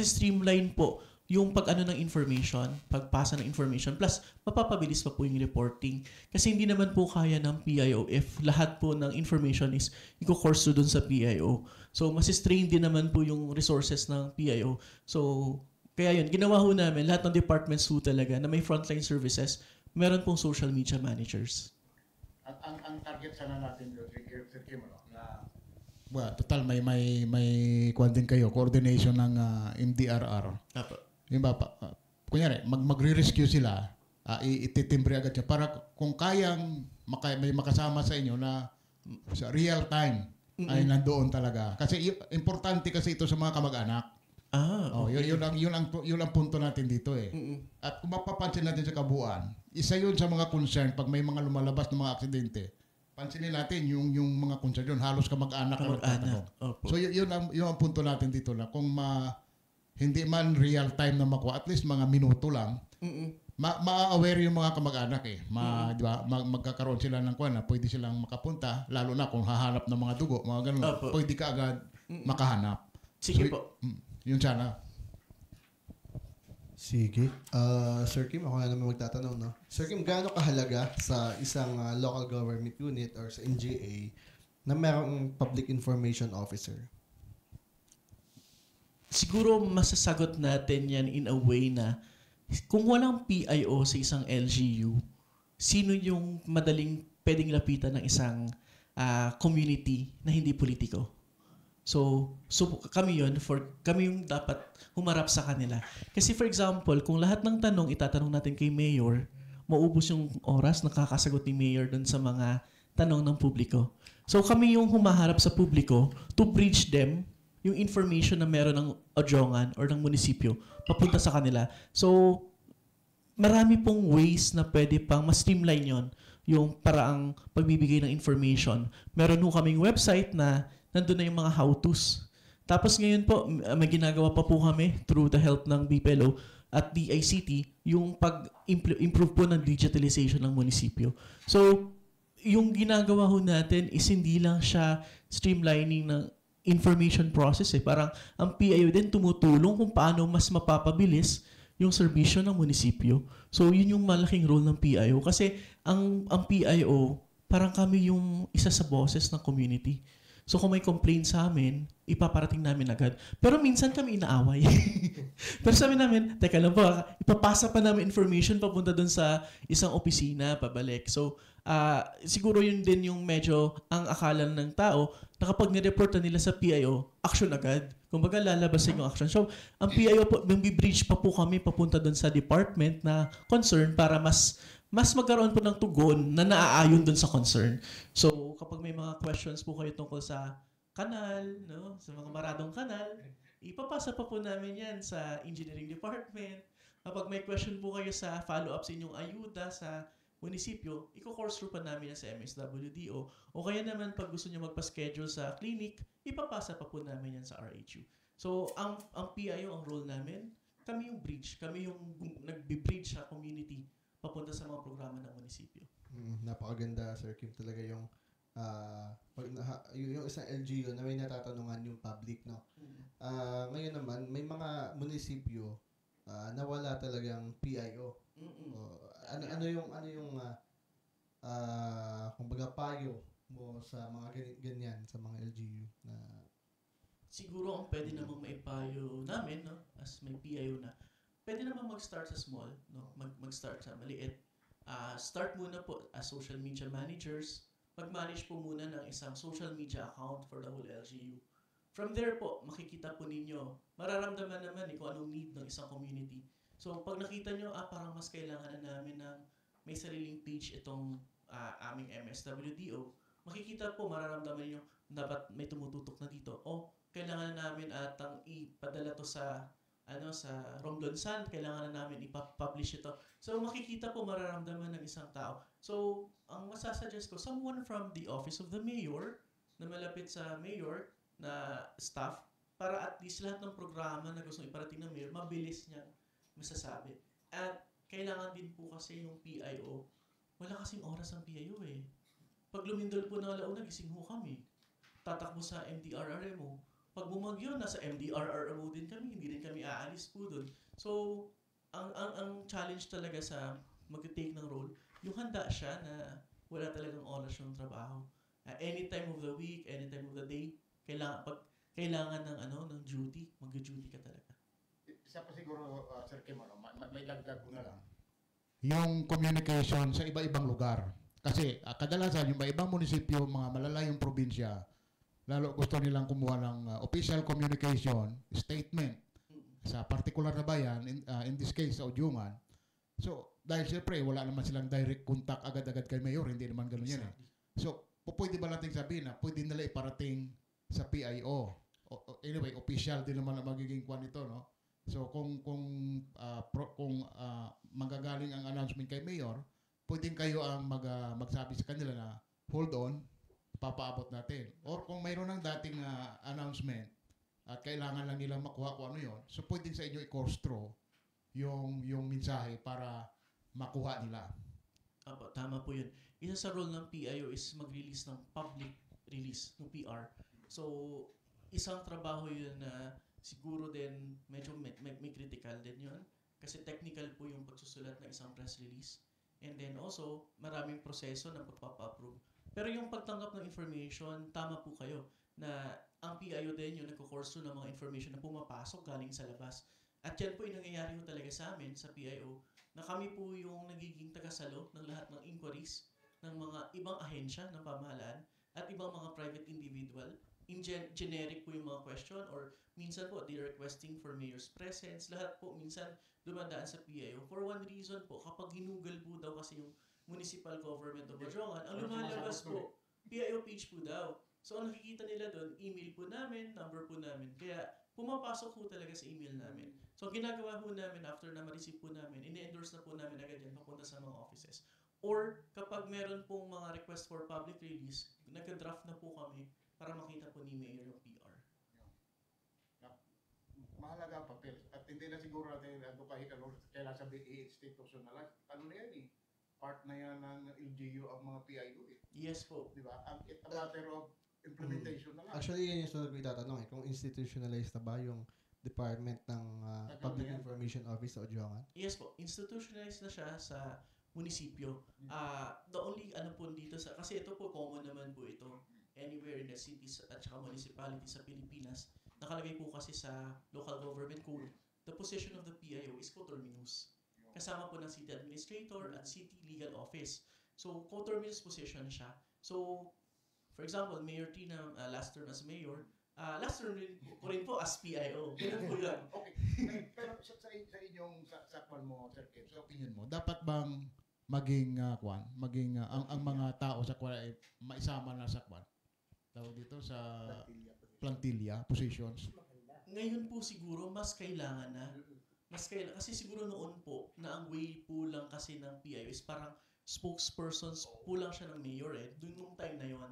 streamline po yung pag-ano ng information, pagpasa ng information, plus mapapabilis pa po yung reporting. Kasi hindi naman po kaya ng PIO if lahat po ng information is i-course doon sa PIO. So, mas-strain din naman po yung resources ng PIO. So, kaya yun, ginawa ho namin, lahat ng departments ho talaga na may frontline services, meron pong social media managers. Ang target sana natin, Sir Kim, na total may kuwan din kayo, coordination ng MDRR. Apo. Yung ba, kunyari, magre-rescue sila, ititimbre agad siya para kung kayang may makasama sa inyo na sa real time ay nandoon talaga. Kasi importante kasi ito sa mga kamag-anak. Yun ang punto natin dito eh. At kung mapapansin natin sa kabuuan, isa yun sa mga concern pag may mga lumalabas ng mga aksidente. Pansinin natin yung mga concern yun, halos kamag-anak na magtatanong. So yun ang punto natin dito na kung hindi man real time na makuha, at least mga minuto lang, ma-aware yung mga kamag-anak eh. Di ba? Magkakaroon sila ng kuwan na pwede silang makapunta, lalo na kung hahanap ng mga dugo, mga ganun, pwede ka agad makahanap. Sige So, po. Yun sana. Sige. Sir Kim, ako na naman magtatanong, no? Sir Kim, gaano kahalaga sa isang local government unit or sa NGA na mayroong public information officer? Siguro masasagot natin yan in a way na kung walang PIO sa isang LGU, sino yung madaling pwedeng lapitan ng isang community na hindi politiko? So kami yung dapat humarap sa kanila. Kasi for example, kung lahat ng tanong itatanong natin kay Mayor, maubos yung oras na kakasagot ni Mayor dun sa mga tanong ng publiko. So kami yung humaharap sa publiko to bridge them yung information na meron ng Odjongan or ng munisipyo papunta sa kanila. So marami pong ways na pwede pang ma-streamline yon yung paraang pagbibigay ng information. Meron ho kaming website na nandun na yung mga how-tos. Tapos ngayon po, may ginagawa pa po kami through the help ng BPLO at DICT, yung pag-improve po ng digitalization ng munisipyo. So, yung ginagawa ho natin is hindi lang siya streamlining ng information process. Parang ang PIO din tumutulong kung paano mas mapapabilis yung serbisyo ng munisipyo. So, yun yung malaking role ng PIO. Kasi ang PIO, parang kami yung isa sa boses ng community. So kung may complaint sa amin, ipaparating namin agad. Pero minsan kami inaaway. Pero sabi namin, teka lang po, ipapasa pa namin information papunta dun sa isang opisina, pabalik. So siguro yun din yung medyo ang akala ng tao na kapag nireport na nila sa PIO, action agad. Kumbaga lalabasin yung action. So ang PIO po, bridge pa po kami papunta dun sa department na concern para mas magkaroon po ng tugon na naaayon dun sa concern. So, kapag may mga questions po kayo tungkol sa kanal, no, sa mga maradong kanal, ipapasa pa po namin yan sa engineering department. Kapag may question po kayo sa follow-up sa inyong ayuda sa munisipyo, i-course through pa namin yan sa MSWDO. O kaya naman, pag gusto nyo magpa-schedule sa clinic, ipapasa pa po namin yan sa RHU. So, ang PIO, ang role namin, kami yung bridge. Kami yung nagbi-bridge sa community papunta sa mga programa ng munisipyo. Napakaganda, Sir Kim, talaga yung yung isang LGU na may natatanungan yung public, no? Ngayon naman, may mga munisipyo na wala talagang PIO. Ano yung kumbaga payo mo sa mga ganyan sa mga LGU na siguro ang pwede namang maipayo namin, no, as may PIO na, pwede naman mag-start sa small, no? Mag-start sa maliit. Start muna po as social media managers. Mag-manage po muna ng isang social media account for the whole LGU. From there po, makikita po ninyo, mararamdaman naman kung anong need ng isang community. So, pag nakita nyo, parang mas kailangan na namin ng may sariling page itong aming MSWDO, makikita po, mararamdaman nyo, dapat may tumututok na dito. Kailangan na namin atang ipadala to sa Romblon Sun, kailangan na namin ipa-publish ito. So, makikita po, mararamdaman ng isang tao. So, ang masasuggest ko, someone from the office of the mayor, na malapit sa mayor, na staff, para at least lahat ng programa na gustong iparating ng mayor, mabilis niyang masasabi. At kailangan din po kasi yung PIO, wala kasing oras ang PIO eh. Pag lumindol po ng alauna, gising ho kami. Tatakbo sa MDRRMO. Pag bumagyo, nasa MDRRMO din kami, hindi rin kami aalis po doon. So, ang challenge talaga sa mag-take ng role, yung handa siya na wala talagang oras yung trabaho. Any time of the week, any time of the day, kailangan ng duty, mag-duty ka talaga. Isa pa siguro, Sir Kim, may lagdag ko na lang. Yung communication sa iba-ibang lugar. Kasi kadalasan yung iba-ibang munisipyo, mga malalayong probinsya, lalo gusto nilang kumuha ng official communication statement sa particular na bayan, in this case sa Udyungan. So, dahil siyempre, wala naman silang direct contact agad-agad kay Mayor, hindi naman ganun yan eh. So, pwede ba natin sabihin na pwede nila iparating sa PIO? Anyway, official din naman ang magiging kwan ito, no? So, kung manggagaling ang announcement kay Mayor, pwedeng kayo ang magsabi sa kanila na, hold on, papaabot natin. Or kung mayroon ng dating announcement, at kailangan lang nilang makuha kung ano yun, so pwedeng sa inyo i-course-through yung mensahe para makuha nila. Apo, tama po yun. Isa sa role ng PIO is mag-release ng public release, ng PR. So, isang trabaho yun na siguro din medyo may critical din yun. Kasi technical po yung pagsusulat ng isang press release. And then also, maraming proseso ng pagpapa-approve. Pero yung pagtanggap ng information, tama po kayo na ang PIO din yung nagkukurso ng mga information na pumapasok galing sa labas. At yan po yung nangyayari ko talaga sa amin, sa PIO, na kami po yung nagiging tagasalo ng lahat ng inquiries ng mga ibang ahensya ng pamahalaan at ibang mga private individual. In generic po yung mga question or minsan po they're requesting for mayor's presence. Lahat po minsan dumadaan sa PIO. For one reason po, kapag ginugol po daw kasi yung Municipal Government of Bojongan, ang lumalabas po, PIO page po daw. So ang nakikita nila doon, email po namin, number po namin. Kaya pumapasok po talaga sa email namin. So ang ginagawa po namin after na ma-receive po namin, ini-endorse na po namin agad yan papunta sa mga offices. Or kapag meron pong mga request for public release, nag-draft na po kami para makita po ni Mayor yung PR. Mahalaga ang papel. At hindi na siguro natin kailangan sabihin i-institutionalize. Ano na yan eh? Part na yan ng LGU ang mga PIO eh. Yes po. Di ba? It's a matter of implementation na lang. Actually, yun yung sunod ko itatanong eh. Kung institutionalized na ba yung department ng Public Information Office sa Udyungan? Yes po. Institutionalized na siya sa munisipyo. The only po dito sa, kasi ito po common naman po ito anywhere in the cities at saka municipalities sa Pilipinas. Nakalagay po kasi sa local government code, the position of the PIO is coterminous. Kasama po ng city administrator at city legal office. So, coterminous position siya. So, for example, Mayor Tina, last term as mayor, last term rin po as PIO. Ganun po yun. Okay. Pero sa inyong sakwan mo, Sir Kim, sa opinion mo, dapat bang maging ang mga tao sa kwan ay maisama na sa kwan? Tawag dito sa plantilla positions. Ngayon po siguro mas kailangan na. Kasi siguro noon po na ang way po lang kasi ng PIO is parang spokespersons po lang siya ng mayor eh. Doon nung time na yon.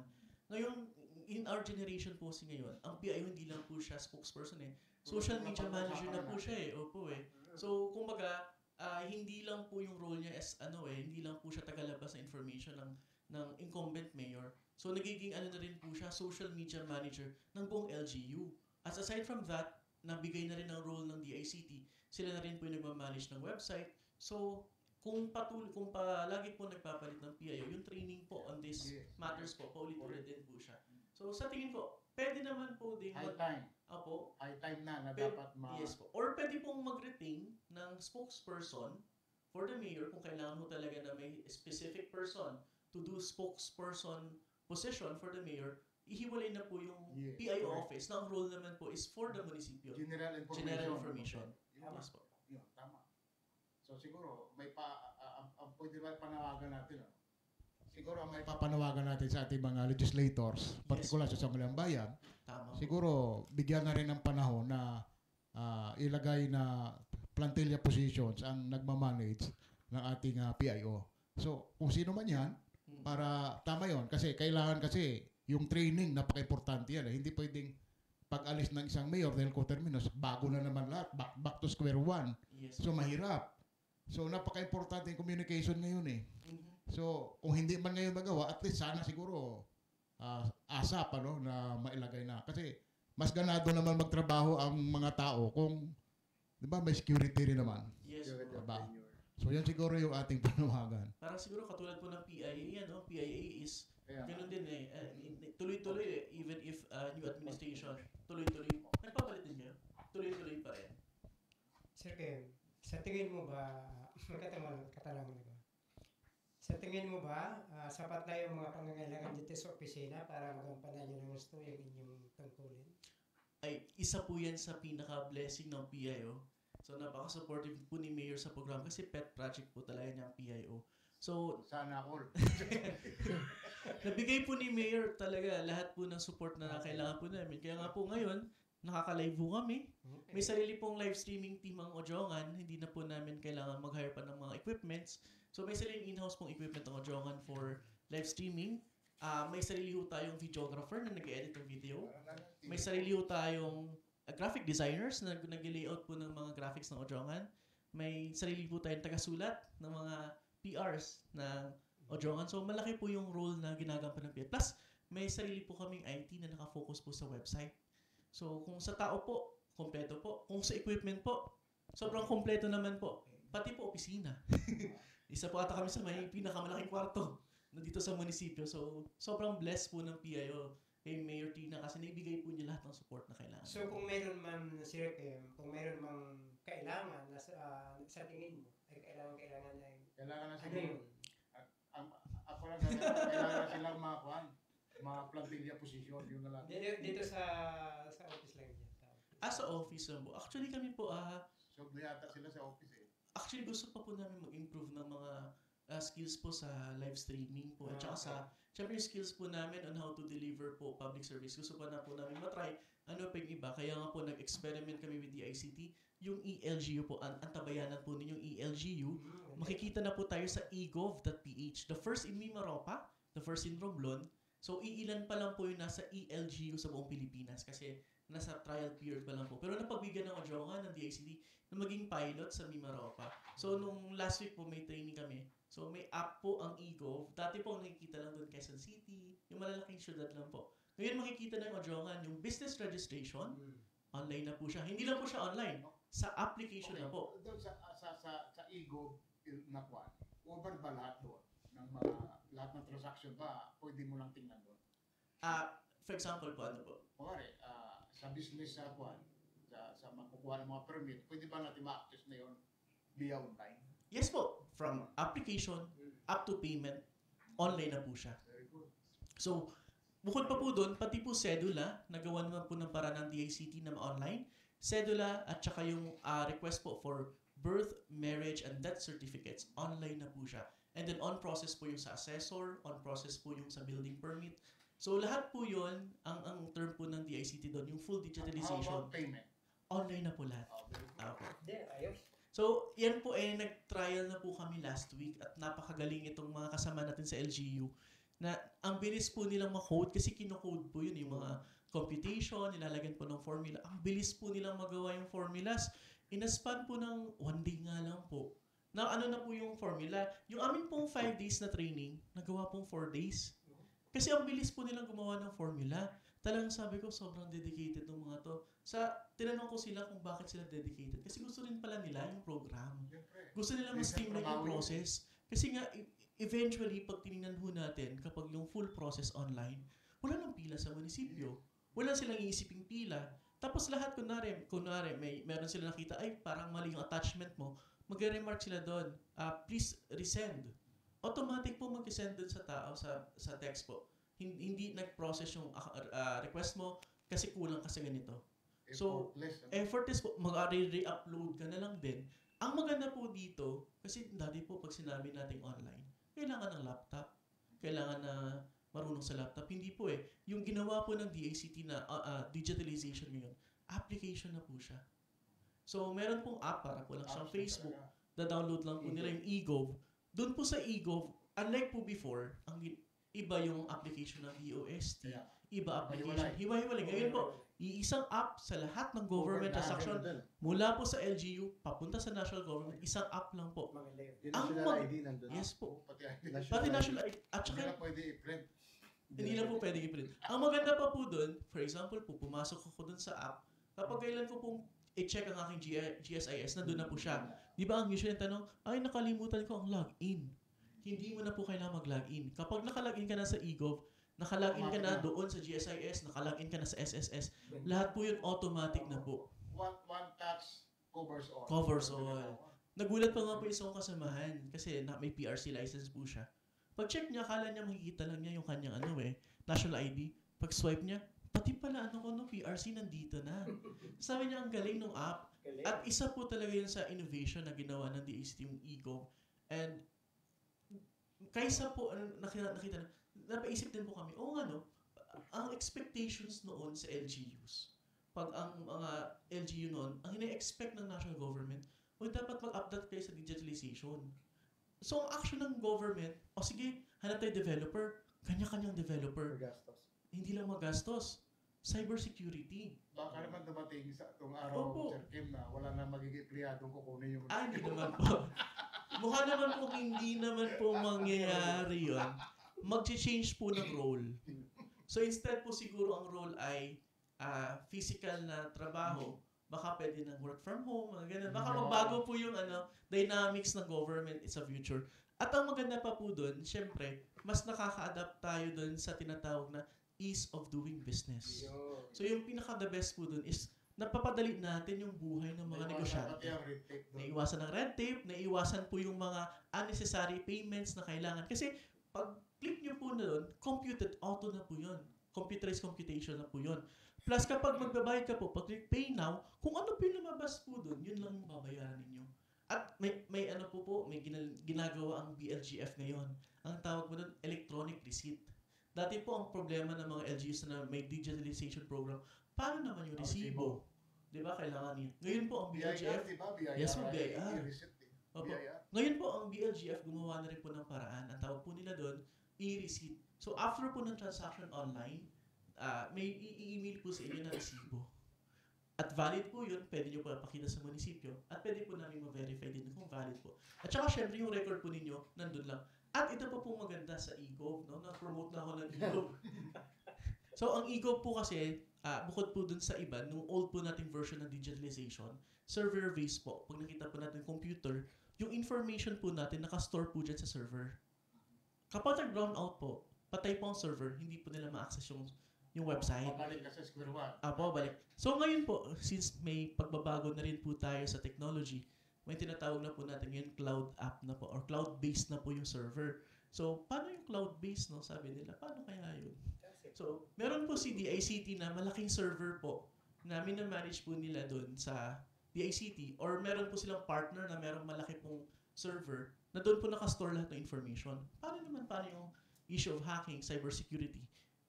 Ngayon, in our generation po si ngayon, ang PIO hindi lang po siya spokesperson eh. Social media manager na po siya eh. Opo eh. So, kumbaga, hindi lang po yung role niya as hindi lang po siya tagalabas ng information ng incumbent mayor. So, nagiging na rin po siya, social media manager ng buong LGU. As aside from that, nabigay na rin ang role ng DICT. Sila na rin po yung nagmamanage ng website. So, kung palagi po nagpapalit ng PIO, yung training po on this matters po, paulit-ulit din po siya. So, sa tingin ko, pwede naman po din High time. Apo. High time na dapat Yes po. Or pwede pong mag-retain ng spokesperson for the mayor kung kailangan mo talaga na may specific person to do spokesperson position for the mayor, ihiwalay na po yung PIO office na ang role naman po is for the municipio. General information. Yes po. Yun, tama. So siguro, ang pwede ba panawagan natin? Siguro may papanawagan natin sa ating mga legislators, particular sa Sangguniang Bayan, Tama. siguro bigyan na rin ng panahon na ilagay na plantilla positions ang nagmamanage ng ating PIO. So, kung sino man yan, para tama yon kasi kailangan yung training, napaka-importante yan. Hindi pwedeng pag-alis ng isang mayor dahil coterminous, bago na naman lahat, back to square one. Yes. So, mahirap. So, napaka-importante yung communication ngayon eh. So, kung hindi man ngayon magawa, at least sana siguro ASAP na mailagay na. Kasi mas ganado naman magtrabaho ang mga tao kung, di ba, may security rin naman. Yes. Diba? So, yan siguro yung ating panawagan. Parang siguro katulad po ng PIA, PIA is ganun din eh. Tuloy-tuloy eh. Even if new administration, tuloy-tuloy. Nagpapalit din kayo. Tuloy-tuloy pa rin. Sir Ken, sa tingin mo ba, katanungan ko ba? Sa tingin mo ba, sapat na yung mga pangangailangan dito sa opisina para magampanan nyo ng gusto yung inyong tungkulin? Ay, isa po yan sa pinaka-blessing ng PIO. So, napaka-supportive po ni Mayor sa program kasi pet project po talaga niya ang PIO. So, Sana all. nabigay po ni Mayor talaga lahat po ng support na kailangan po namin. Kaya nga po ngayon, nakaka-live po kami. May sarili pong live streaming team ang Ojongan. Hindi na po namin kailangan mag-hire pa ng mga equipments. So may sariling in-house pong equipment ang Ojongan for live streaming. May sarili po tayong videographer na nag-edit ng video. May sarili po tayong graphic designers na nag-layout po ng mga graphics ng Ojongan. May sarili po tayong taga-sulat ng mga PRs ng Ojongan. So malaki po yung role na ginagampanan ng PIO. Plus, may sarili po kaming IT na nakafocus po sa website. So, kung sa tao po, kompleto po. Kung sa equipment po, sobrang kompleto naman po. Pati po opisina. Isa po ata kami sa may pinakamalaking kwarto dito sa munisipyo. So, sobrang blessed po ng PIO kay Mayor Tina kasi naibigay po niya lahat ng support na kailangan. So kung meron man, Sir Kim, kung meron mang kailangan na sa tingin mo, ay kailangan na yung, Kailangan na ano siguro. yun? Ako lang kailangan silang mga plantilla position, yun na lang. Dito sa office lang dyan. Sa office lang po. Actually kami po, So, yata sila sa office eh. actually gusto pa po namin mag-improve ng mga skills po sa live streaming po. At saka sa, syempre yung skills po namin on how to deliver po public service. Gusto pa na po namin matry ano pa yung iba. Kaya nga po nag-experiment kami with the ICT. Yung ELGU po, antabayanan po ninyong ELGU. Makikita na po tayo sa egov.ph. The first in Mimaropa, the first in Romblon. So, iilan pa lang po yung nasa ELGU sa buong Pilipinas kasi nasa trial period pa lang po. Pero napagbigyan ng Ojongan ng DICT na maging pilot sa Mimaropa. So, nung last week po may training kami. So, may app po ang eGov. Dati po nakikita lang doon Quezon City, yung malalaking syudad lang po. Ngayon makikita ng Ojongan yung business registration, online na po siya. Hindi lang po siya online, sa application na po. Doon sa ego na kwan, over ba lahat doon? Ng mga, lahat ng transaction ba, pwede mo lang tingnan doon? For example po, ano po? Pagkari, sa business sa kwan, sa makukuha ng mga permit, pwede ba natin ma-access na yun via online? Yes po, from application up to payment, online na po siya. Very good. So, bukod pa po doon, pati po sedula, nagawa naman po ng paraan ng DICT na online. Sedula at saka yung request po for birth, marriage, and death certificates, online na po siya. And then on process po yung sa assessor, on process po yung sa building permit. So lahat po yun, ang term po ng DICT doon, yung full How digitalization, about payment? online na po lahat. Very good. Okay. Hindi, ayos. So, yan po nag-trial na po kami last week at napakagaling itong mga kasama natin sa LGU na ang bilis po nilang ma-code kasi kino-code po yun, yung mga computation, nilalagyan po ng formula. Ang bilis po nilang magawa yung formulas. In a span po ng 1 day nga lang po. Na ano na po yung formula. Yung amin pong 5 days na training, nagawa pong 4 days. Kasi ang bilis po nilang gumawa ng formula. Talagang sabi ko, sobrang dedicated ng mga to. Tinanong ko sila kung bakit sila dedicated. Kasi gusto rin pala nila yung program. Siyempre. Gusto nila mas streamline yung process. Kasi nga, eventually, pag tinignan ho natin, kapag yung full process online, wala nang pila sa munisipyo. Wala silang iisiping pila. Tapos lahat, kunwari meron sila nakita, ay, parang mali yung attachment mo, mag-remark sila doon, please resend. Automatic po mag-send doon sa tao, sa text po. Hindi nag-process yung request mo kasi kulang kasi ganito. So, effortless po, mag-re-upload ka na lang din. Ang maganda po dito, kasi dati po pag sinabi natin online, kailangan ng laptop, kailangan na marunong sa laptop. Hindi po eh. Yung ginawa po ng DICT na digitalization ngayon, application na po siya. So, meron pong app para po lang siyang Facebook. Da-download lang po nila yung eGov. Doon po sa eGov, unlike po before, iba yung application ng DOST, iba application, hiwa-hiwalay. Ngayon po, iisang app sa lahat ng government transaction, mula po sa LGU, papunta sa national government, isang app lang po. Maganda yun. Yung national ID nandun. Yes po. Pati National ID, at Hindi saka, na pwede i-print. hindi lang po pwede i-print. Ang maganda pa po doon, for example po, pumasok ako doon sa app, kapag kailan ko pong i-check ang aking GSIS, nandun na po siya. Di ba ang usually tanong, ay nakalimutan ko ang login. Hindi mo na po kailangan mag-login. Kapag naka-login ka na sa eGov, naka-login ka na doon sa GSIS, naka-login ka na sa SSS, lahat po yun automatic na po. One touch covers all. Covers all. Nagulat pa nga po isang kasamahan kasi may PRC license po siya. Pag-check niya, akala niya makikita lang niya yung kanyang national ID. Pag-swipe niya, pati pala PRC nandito na. Sabi niya, ang galing ng app. At isa po talaga yun sa innovation na ginawa ng DACT, yung eGov. And kaysa po, nakita na, napaisip din po kami, ang expectations noon sa LGUs, pag ang mga LGU noon, ang ina-expect ng national government, dapat mag-update kayo sa digitalization. So, ang action ng government, sige, hanap tayo developer, kanya-kanyang developer. Gastos. Hindi lang magastos. Cybersecurity. Baka naman dumating sa itong araw, Opo. Sir Kim, na wala na magiging empleyadong kukunin yung... Hindi naman po. Mukha naman po hindi naman po mangyayari yun. Mag-change po ng role. So instead po siguro ang role ay physical na trabaho, baka pwede ng work from home, mga ganun. Baka magbago po yung dynamics ng government sa future. At ang maganda pa po doon, syempre, mas nakaka-adapt tayo doon sa tinatawag na ease of doing business. So yung pinaka-the best po doon is napapadali natin yung buhay ng mga negosyante. Naiwasan ng red tape, naiwasan po yung mga unnecessary payments na kailangan. Kasi pag click nyo po na doon, computed auto na po yun. Computerized computation na po yun. Plus kapag magbabayad ka po, pag click pay now, kung ano po yung lumabas po doon, yun lang yung babayaran ninyo. At may ginagawa ang BLGF ngayon. Ang tawag mo doon, electronic receipt. Dati po ang problema ng mga LGUs na may digitalization program, paano naman yung resibo? Di ba? Kailangan niya. Ngayon po ang BLGF, yes po, BIR. Opo. Ngayon po ang BLGF gumawa na rin po ng paraan. Ang tawag po nila doon, e-receipt. So after po ng transaction online, may i-email po sa inyo na resibo. At valid po yun, pwede nyo po pakita sa munisipyo at pwede po namin ma-verify din kung valid po. At saka syempre yung record po ninyo, nandun lang. At ito pa po maganda sa eGov, no? Na-promote na ako ng eGov. So ang eGov po kasi, bukod po dun sa iba, nung old po nating version ng digitalization, server-based po. Pag nakita po natin computer, yung information po natin nakastore po dyan sa server. Kapag nag-brown out po, patay po ang server, hindi po nila ma-access yung website. Pabalik ka sa square one. Balik. So ngayon po, since may pagbabago na rin po tayo sa technology, may tinatawag na po natin yung cloud app na po or cloud-based na po yung server. So, paano yung cloud-based, no? Sabi nila, paano kaya yun? So, meron po si DICT na malaking server po na mina-manage po nila doon sa DICT or meron po silang partner na merong malaki pong server na doon po nakastore lahat ng information. Paano yung issue of hacking, cybersecurity?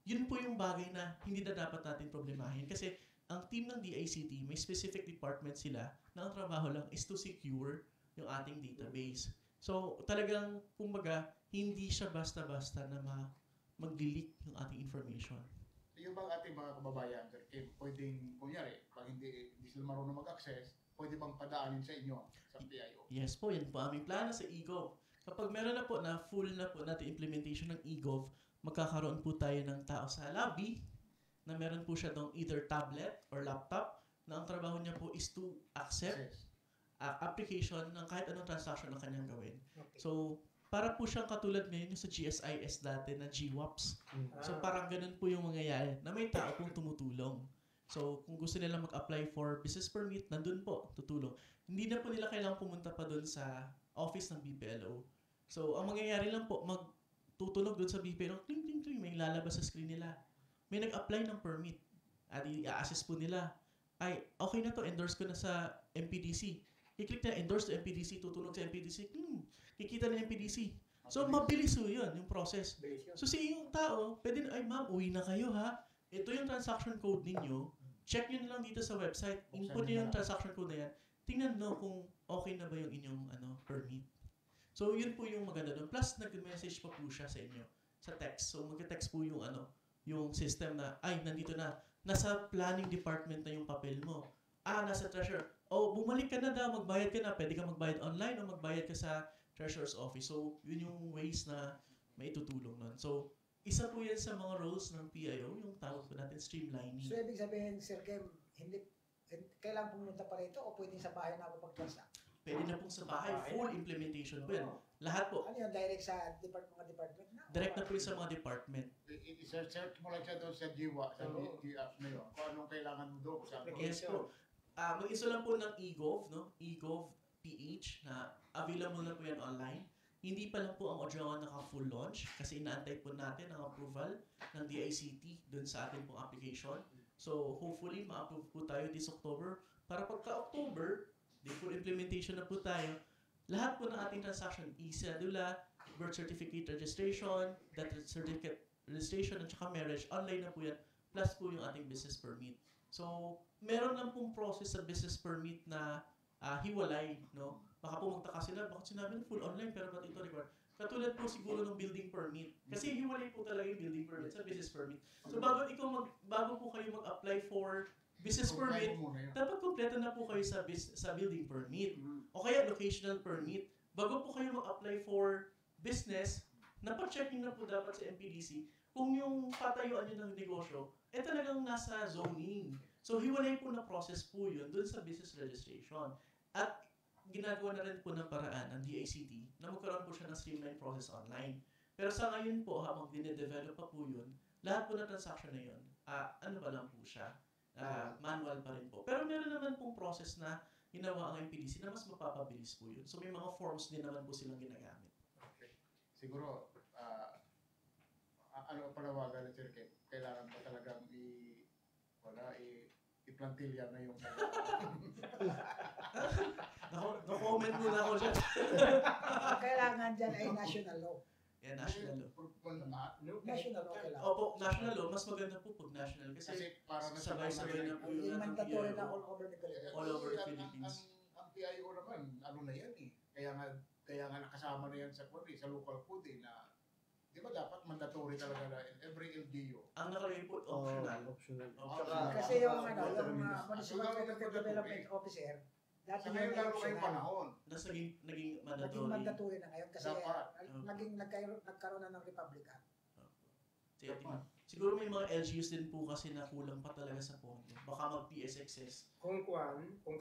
Yun po yung bagay na hindi na dapat natin problemahin kasi ang team ng DICT, may specific department sila na ang trabaho lang is to secure yung ating database. So, talagang, kumbaga, hindi siya basta-basta na mag-delete yung ating information. Yung bang ating mga kababayan, Sir Kim, pwedeng, kunyari, pag hindi sila marunong mag-access, pwede bang padaanin sa inyo sa PIO? Yes po, yan po aming plano sa eGov. Kapag meron na po na full na po natin implementation ng eGov, magkakaroon po tayo ng tao sa lobby na meron po siya dong either tablet or laptop na ang trabaho niya po is to accept application ng kahit anong transaction na kanyang gawin. Okay. So, para po siyang katulad ngayon yung sa GSIS dati na GWAPS. So, parang ganun po yung mangyayari na may tao pong tumutulong. So, kung gusto nila mag-apply for business permit, nandun po, tutulong. Hindi na po nila kailangang pumunta pa dun sa office ng BPLO. So, ang mangyayari lang po, magtutunog dun sa BPLO, kling, kling, kling, may lalabas sa screen nila. May nag-apply ng permit. At i-assess po nila. Ay, okay na to, endorse ko na sa MPDC. I-click na endorse to MPDC, tutunog sa MPDC, kikita na MPDC. So, mabilis po yun, yung process. So, yung tao, pwede na, ay ma'am, uwi na kayo ha. Ito yung transaction code ninyo. Check nyo na lang dito sa website. Input nyo yung transaction code na yan. Tingnan nyo kung okay na ba yung inyong permit. So, yun po yung maganda doon. Plus, nag-message pa po siya sa inyo sa text. So, mag-text po yung yung system na, ay, nandito na. Nasa planning department na yung papel mo. Nasa treasurer. Bumalik ka na daw, magbayad ka na. Pwede ka magbayad online o magbayad ka sa treasurer's office. So, yun yung ways na may tutulong nun. So, isa po yan sa mga roles ng PIO, yung tawag po natin streamlining. So, ibig sabihin, Sir Kim, kailangan pumunta pa rito o pwedeng sa bahay na ako pag-transact? Pwede na pong sa bahay, full implementation po yan. Lahat po. Ano yun, direct sa mga department na? Direct na po yun sa mga department. I-search mo lang siya doon sa GWA, sa G-Apps na yun. Kung anong kailangan mo doon. Yes po. Mag-install lang po ng eGov, no? eGov PH na available na po yan online. Hindi pa lang po ang Odyoan naka-full launch kasi inaantay po natin ang approval ng DICT dun sa ating pong application. So hopefully ma-approve po tayo this October para pagka-October, di full implementation na po tayo, lahat po ng ating transaction, e-cedula, birth certificate registration, death certificate registration, at saka marriage, online na po yan, plus po yung ating business permit. So, meron lang pong process sa business permit na hiwalay, no? Baka po magtaka sila, bakit sinabi na full online pero ba't ito required? Katulad po siguro ng building permit. Kasi hiwalay po talaga yung building permit sa business permit. So bago po kayo mag-apply for business permit, dapat kompleto na po kayo sa building permit. O kaya locational permit. Bago po kayo mag-apply for business, napacheck nyo na po dapat sa MPDC kung yung patayuan nyo ng negosyo, talagang nasa zoning. So hiwalay po na process po yun dun sa business registration. At ginagawa na rin po ng paraan ang DICT na magkaroon po siya ng streamline process online. Pero sa ngayon po, habang dinedevelop pa po yun, lahat po na transaction na yun, ano pa lang po siya, manual pa rin po. Pero meron naman pong process na ginawa ang MPDC na mas mapapabilis po yun. So may mga forms din naman po silang ginagamit. Okay. Siguro, ano panawagan ni Sir Ken? Kailangan mo talagang i-plantilla na yung No-comment muna ako dyan. Ang kailangan dyan ay national law. Yeah, national law. National law kailangan. Opo, national law. Mas maganda po pag national. Kasi para na sabay-sabay na po Yung yun. mandatory na all over the Philippines. All over the Philippines. Ang PIO naman, ano na yan eh. Kaya nga nakasama na yan sa sa local code eh, na di ba dapat mandatory talaga na in every LGU? Ang nakalagay po, optional. Optional. Optional. Kasi yung Municipal Economic Development Officer, dati Sa ngayon yung laro kayong panahon. Tapos naging naging mandatory. mandatory na ngayon kasi Dapat. nagkaroon na ng Republican. Siguro may mga LGUs din po kasi na kulang pa talaga sa pondo. Baka mag-PSXS. Kung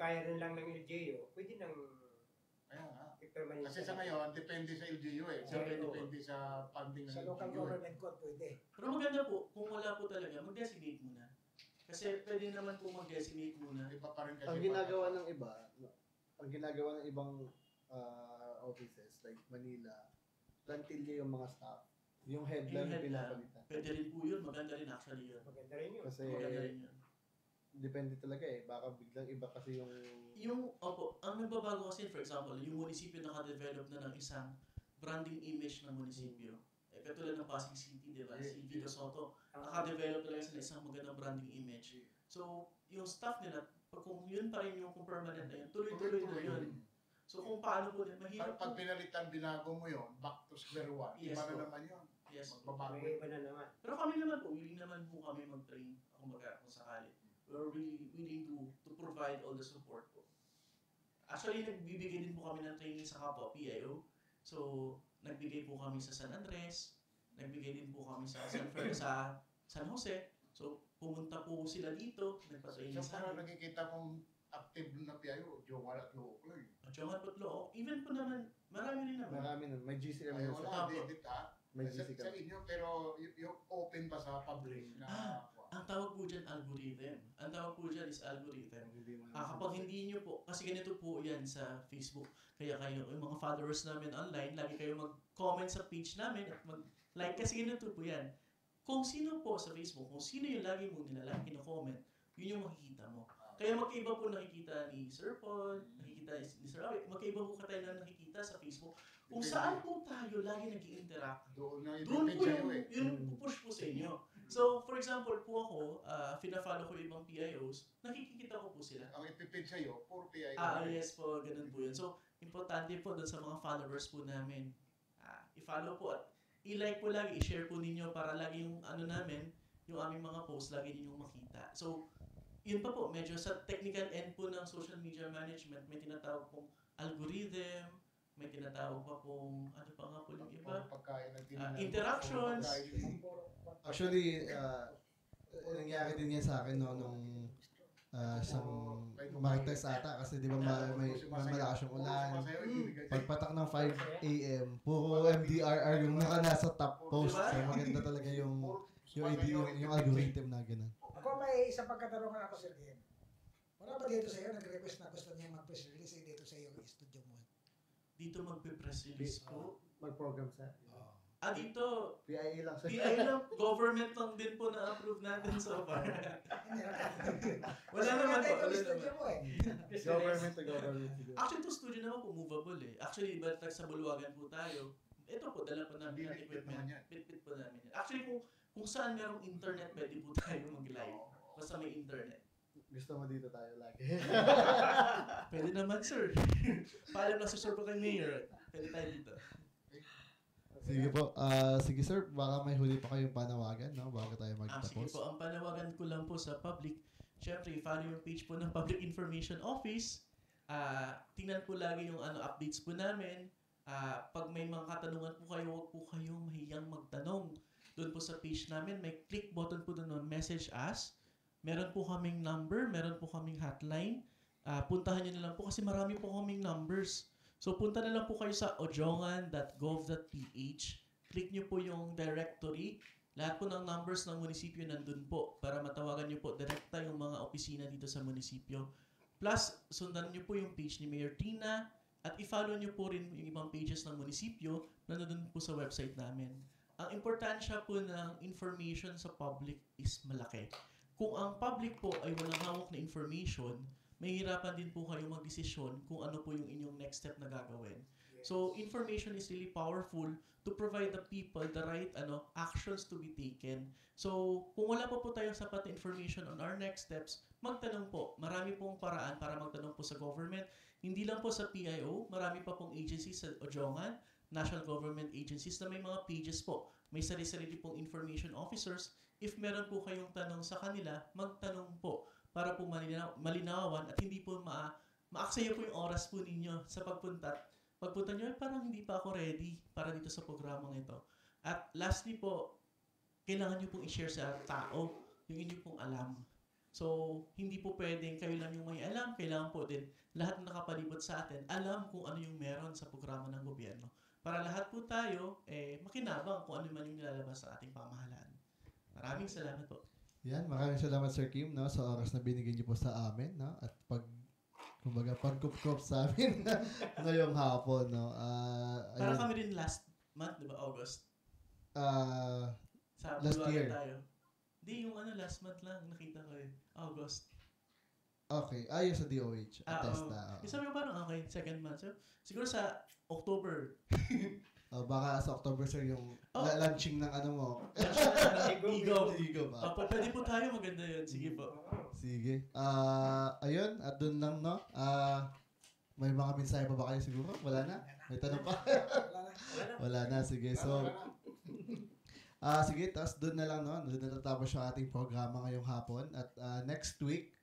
kaya rin lang ng LGU, pwede nang Kaya nga. i-permanent. Kasi sa ngayon, depende sa LGU eh. Depende sa funding ng Sa local LGU. government code pwede. Pero maganda po, kung wala po talaga, mag-designate muna. Kasi pwede naman po mag-designate muna. Iba pa rin kasi. Ang ginagawa ng iba, ang ginagawa ng ibang offices like Manila, plantilla yung mga staff. Yung headline Yung yung headline. pinapalitan. Pwede rin po yun, maganda rin actually yun. Maganda rin yun. Kasi Maganda rin yun. depende talaga eh. Baka biglang iba kasi yung Ang nagbabago kasi, for example, yung munisipyo naka-develop na ng isang branding image ng munisipyo. Katulad ng Pasig City, di ba? Si Vico Soto, naka-develop talaga sila isang magandang branding image. So, yung staff nila, kung yun pa rin yung kung permanent na yun, tuloy-tuloy na yun. So, kung paano po din, mahirap Pag po. pinalitan, binago mo yun, back to square one. Yes, Iba na po. naman yun. Yes. po. Magbabago May yun. iba na naman. Pero kami naman po, willing naman po kami mag-train, kumbaga kung sakali. We're really willing to provide all the support po. Actually, nagbibigay din po kami ng training sa kapwa PIO. So, nagbigay po kami sa San Andres, nagbigay din po kami sa San Jose. So, pumunta po sila dito, nagpa-training So, sa parang amin. nakikita kong active na PIO, Jowal at Lookoy. At yung Patlo, even po naman, marami rin naman. marami nun. May GC kami Ay, nun. wala, Apo. edit ha. May Sa GC kami. inyo, pero yung open ba sa public na Ang tawag po dyan, algorithm. Ang tawag po dyan is algorithm. Hindi mo Kapag hindi nyo po, kasi ganito po yan sa Facebook. Kaya kayo, yung mga followers namin online, lagi kayo mag-comment sa page namin at mag-like. Kasi ganito po yan. Kung sino po sa Facebook, kung sino yung lagi mong nilalike, kino-comment, yun yung makikita mo. Kaya magkaiba po nakikita ni Sir Paul, nakikita ni Sir Awe, magkaiba po tayo na nakikita sa Facebook. Kung saan po tayo lagi nag-i-interact, doon na doon po sa'yo eh. yung push po sa inyo. So, for example po ako, fina-follow ko yung ibang PIOs, nakikita ko po sila. Ang ipipid sa'yo, puro PIO. Yes po, ganun po yun. So, importante po doon sa mga followers po namin. I-follow po at i-like po lagi, i-share po ninyo para lagi yung ano namin, yung aming mga posts, lagi ninyong makita. So, yun pa po, medyo sa technical end po ng social media management, may tinatawag pong algorithm, may tinatawag pa pong, ano pa nga po yung iba? Pagkain ng tinanong. Interactions. Actually, nangyari din yan sa akin no, nung isang Martes ata kasi di ba may malakas yung ulan. Pagpatak ng 5 a.m., puro MDRR yung nasa top post. So maganda talaga yung algorithm na gano'n. Ako may isang pagkatarungan ako, Sir Kim. Wala ba dito sa'yo, nag-request na gusto niya mag-press release dito sa iyong studio mo? Dito magpe-press release po. Mag-program sa Dito, PIA lang sa PI lang, government lang din po na-approve natin so far. Hindi Wala naman po. Ito Wala studio naman. mo eh. government to government. siguro. Actually, itong studio naman po movable eh. Actually, iba sa Buluwagan po tayo. Ito po, dala po namin ang equipment. Pit-pit po namin yan. Actually, kung saan merong internet, pwede po tayo mag-live. Basta may internet. Gusto mo dito tayo lagi. Pwede naman, sir. Paalam lang sa sir po kay Mayor. Pwede tayo dito. Sige po. Sige sir, baka may huli pa kayong panawagan, no? Bago tayo Sige magtapos. po, ang panawagan ko lang po sa public, syempre, follow yung page po ng Public Information Office. Tingnan po lagi yung updates po namin. Pag may mga katanungan po kayo, huwag po kayong mahiyang magtanong. Doon po sa page namin, may click button po doon, message us. Meron po kaming number, meron po kaming hotline. Puntahan nyo na lang po kasi marami po kaming numbers. So punta na lang po kayo sa ojongan.gov.ph. Click nyo po yung directory. Lahat po ng numbers ng munisipyo nandun po para matawagan nyo po direkta yung mga opisina dito sa munisipyo. Plus, sundan nyo po yung page ni Mayor Tina at i-follow nyo po rin yung ibang pages ng munisipyo na nandun po sa website namin. Ang importansya po ng information sa public is malaki. Kung ang public po ay walang hawak na information, mahihirapan din po kayo magdesisyon kung ano po yung inyong next step na gagawin. So, information is really powerful to provide the people the right actions to be taken. So, kung wala pa po tayong sapat na information on our next steps, magtanong po. Marami pong paraan para magtanong po sa government. Hindi lang po sa PIO, marami pa pong agencies sa Ojongan, national government agencies na may mga pages po. May sarili-sarili pong information officers. If meron po kayong tanong sa kanila, magtanong po para po malinawan at hindi po ma-aksaya po yung oras po ninyo sa pagpunta. Pagpunta nyo, parang hindi pa ako ready para dito sa programang ito. At lastly po, kailangan nyo pong i-share sa tao yung inyo pong alam. So, hindi po pwedeng kayo lang yung may alam. Kailangan po din lahat na nakapalibot sa atin, alam kung ano yung meron sa programa ng gobyerno. Para lahat po tayo, makinabang kung ano man yung nilalabas sa ating pamahalaan. Maraming salamat po. Yan, maraming salamat Sir Kim, no, sa oras na binigay niyo po sa amin, no, at pagkup-kup sa amin ngayong hapon, no. Para kami rin last month, di ba, August? Sa Last Buluwagan year. tayo. Hindi, yung last month lang, nakita ko August. Okay, yung sa DOH, attest oo. na. Sabi ko parang, okay, second month. So, siguro sa October. Baka sa October sir yung Oh. launching ng mo. Igo. Igo ba? Opo, pwede po tayo, maganda yun. Sige po. Sige. Ayun, at dun lang, no. May mga mensahe pa ba kayo siguro? Wala na? May tanong pa? Wala na, sige. So, sige, tapos doon na lang, no? Doon natatapos yung ating programa ngayong hapon. At next week,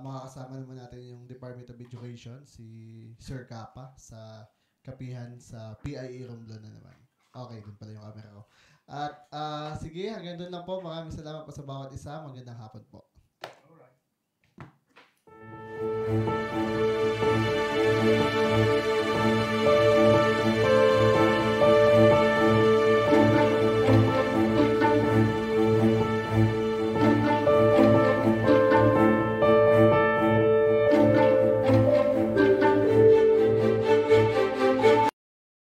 makakasama naman natin yung Department of Education, si Sir Kappa, sa kapihan sa PIA Romblon na naman. Okay, dun pala yung camera ko. At sige, hanggang doon lang po. Maraming salamat po sa bawat isa. Magandang hapon po.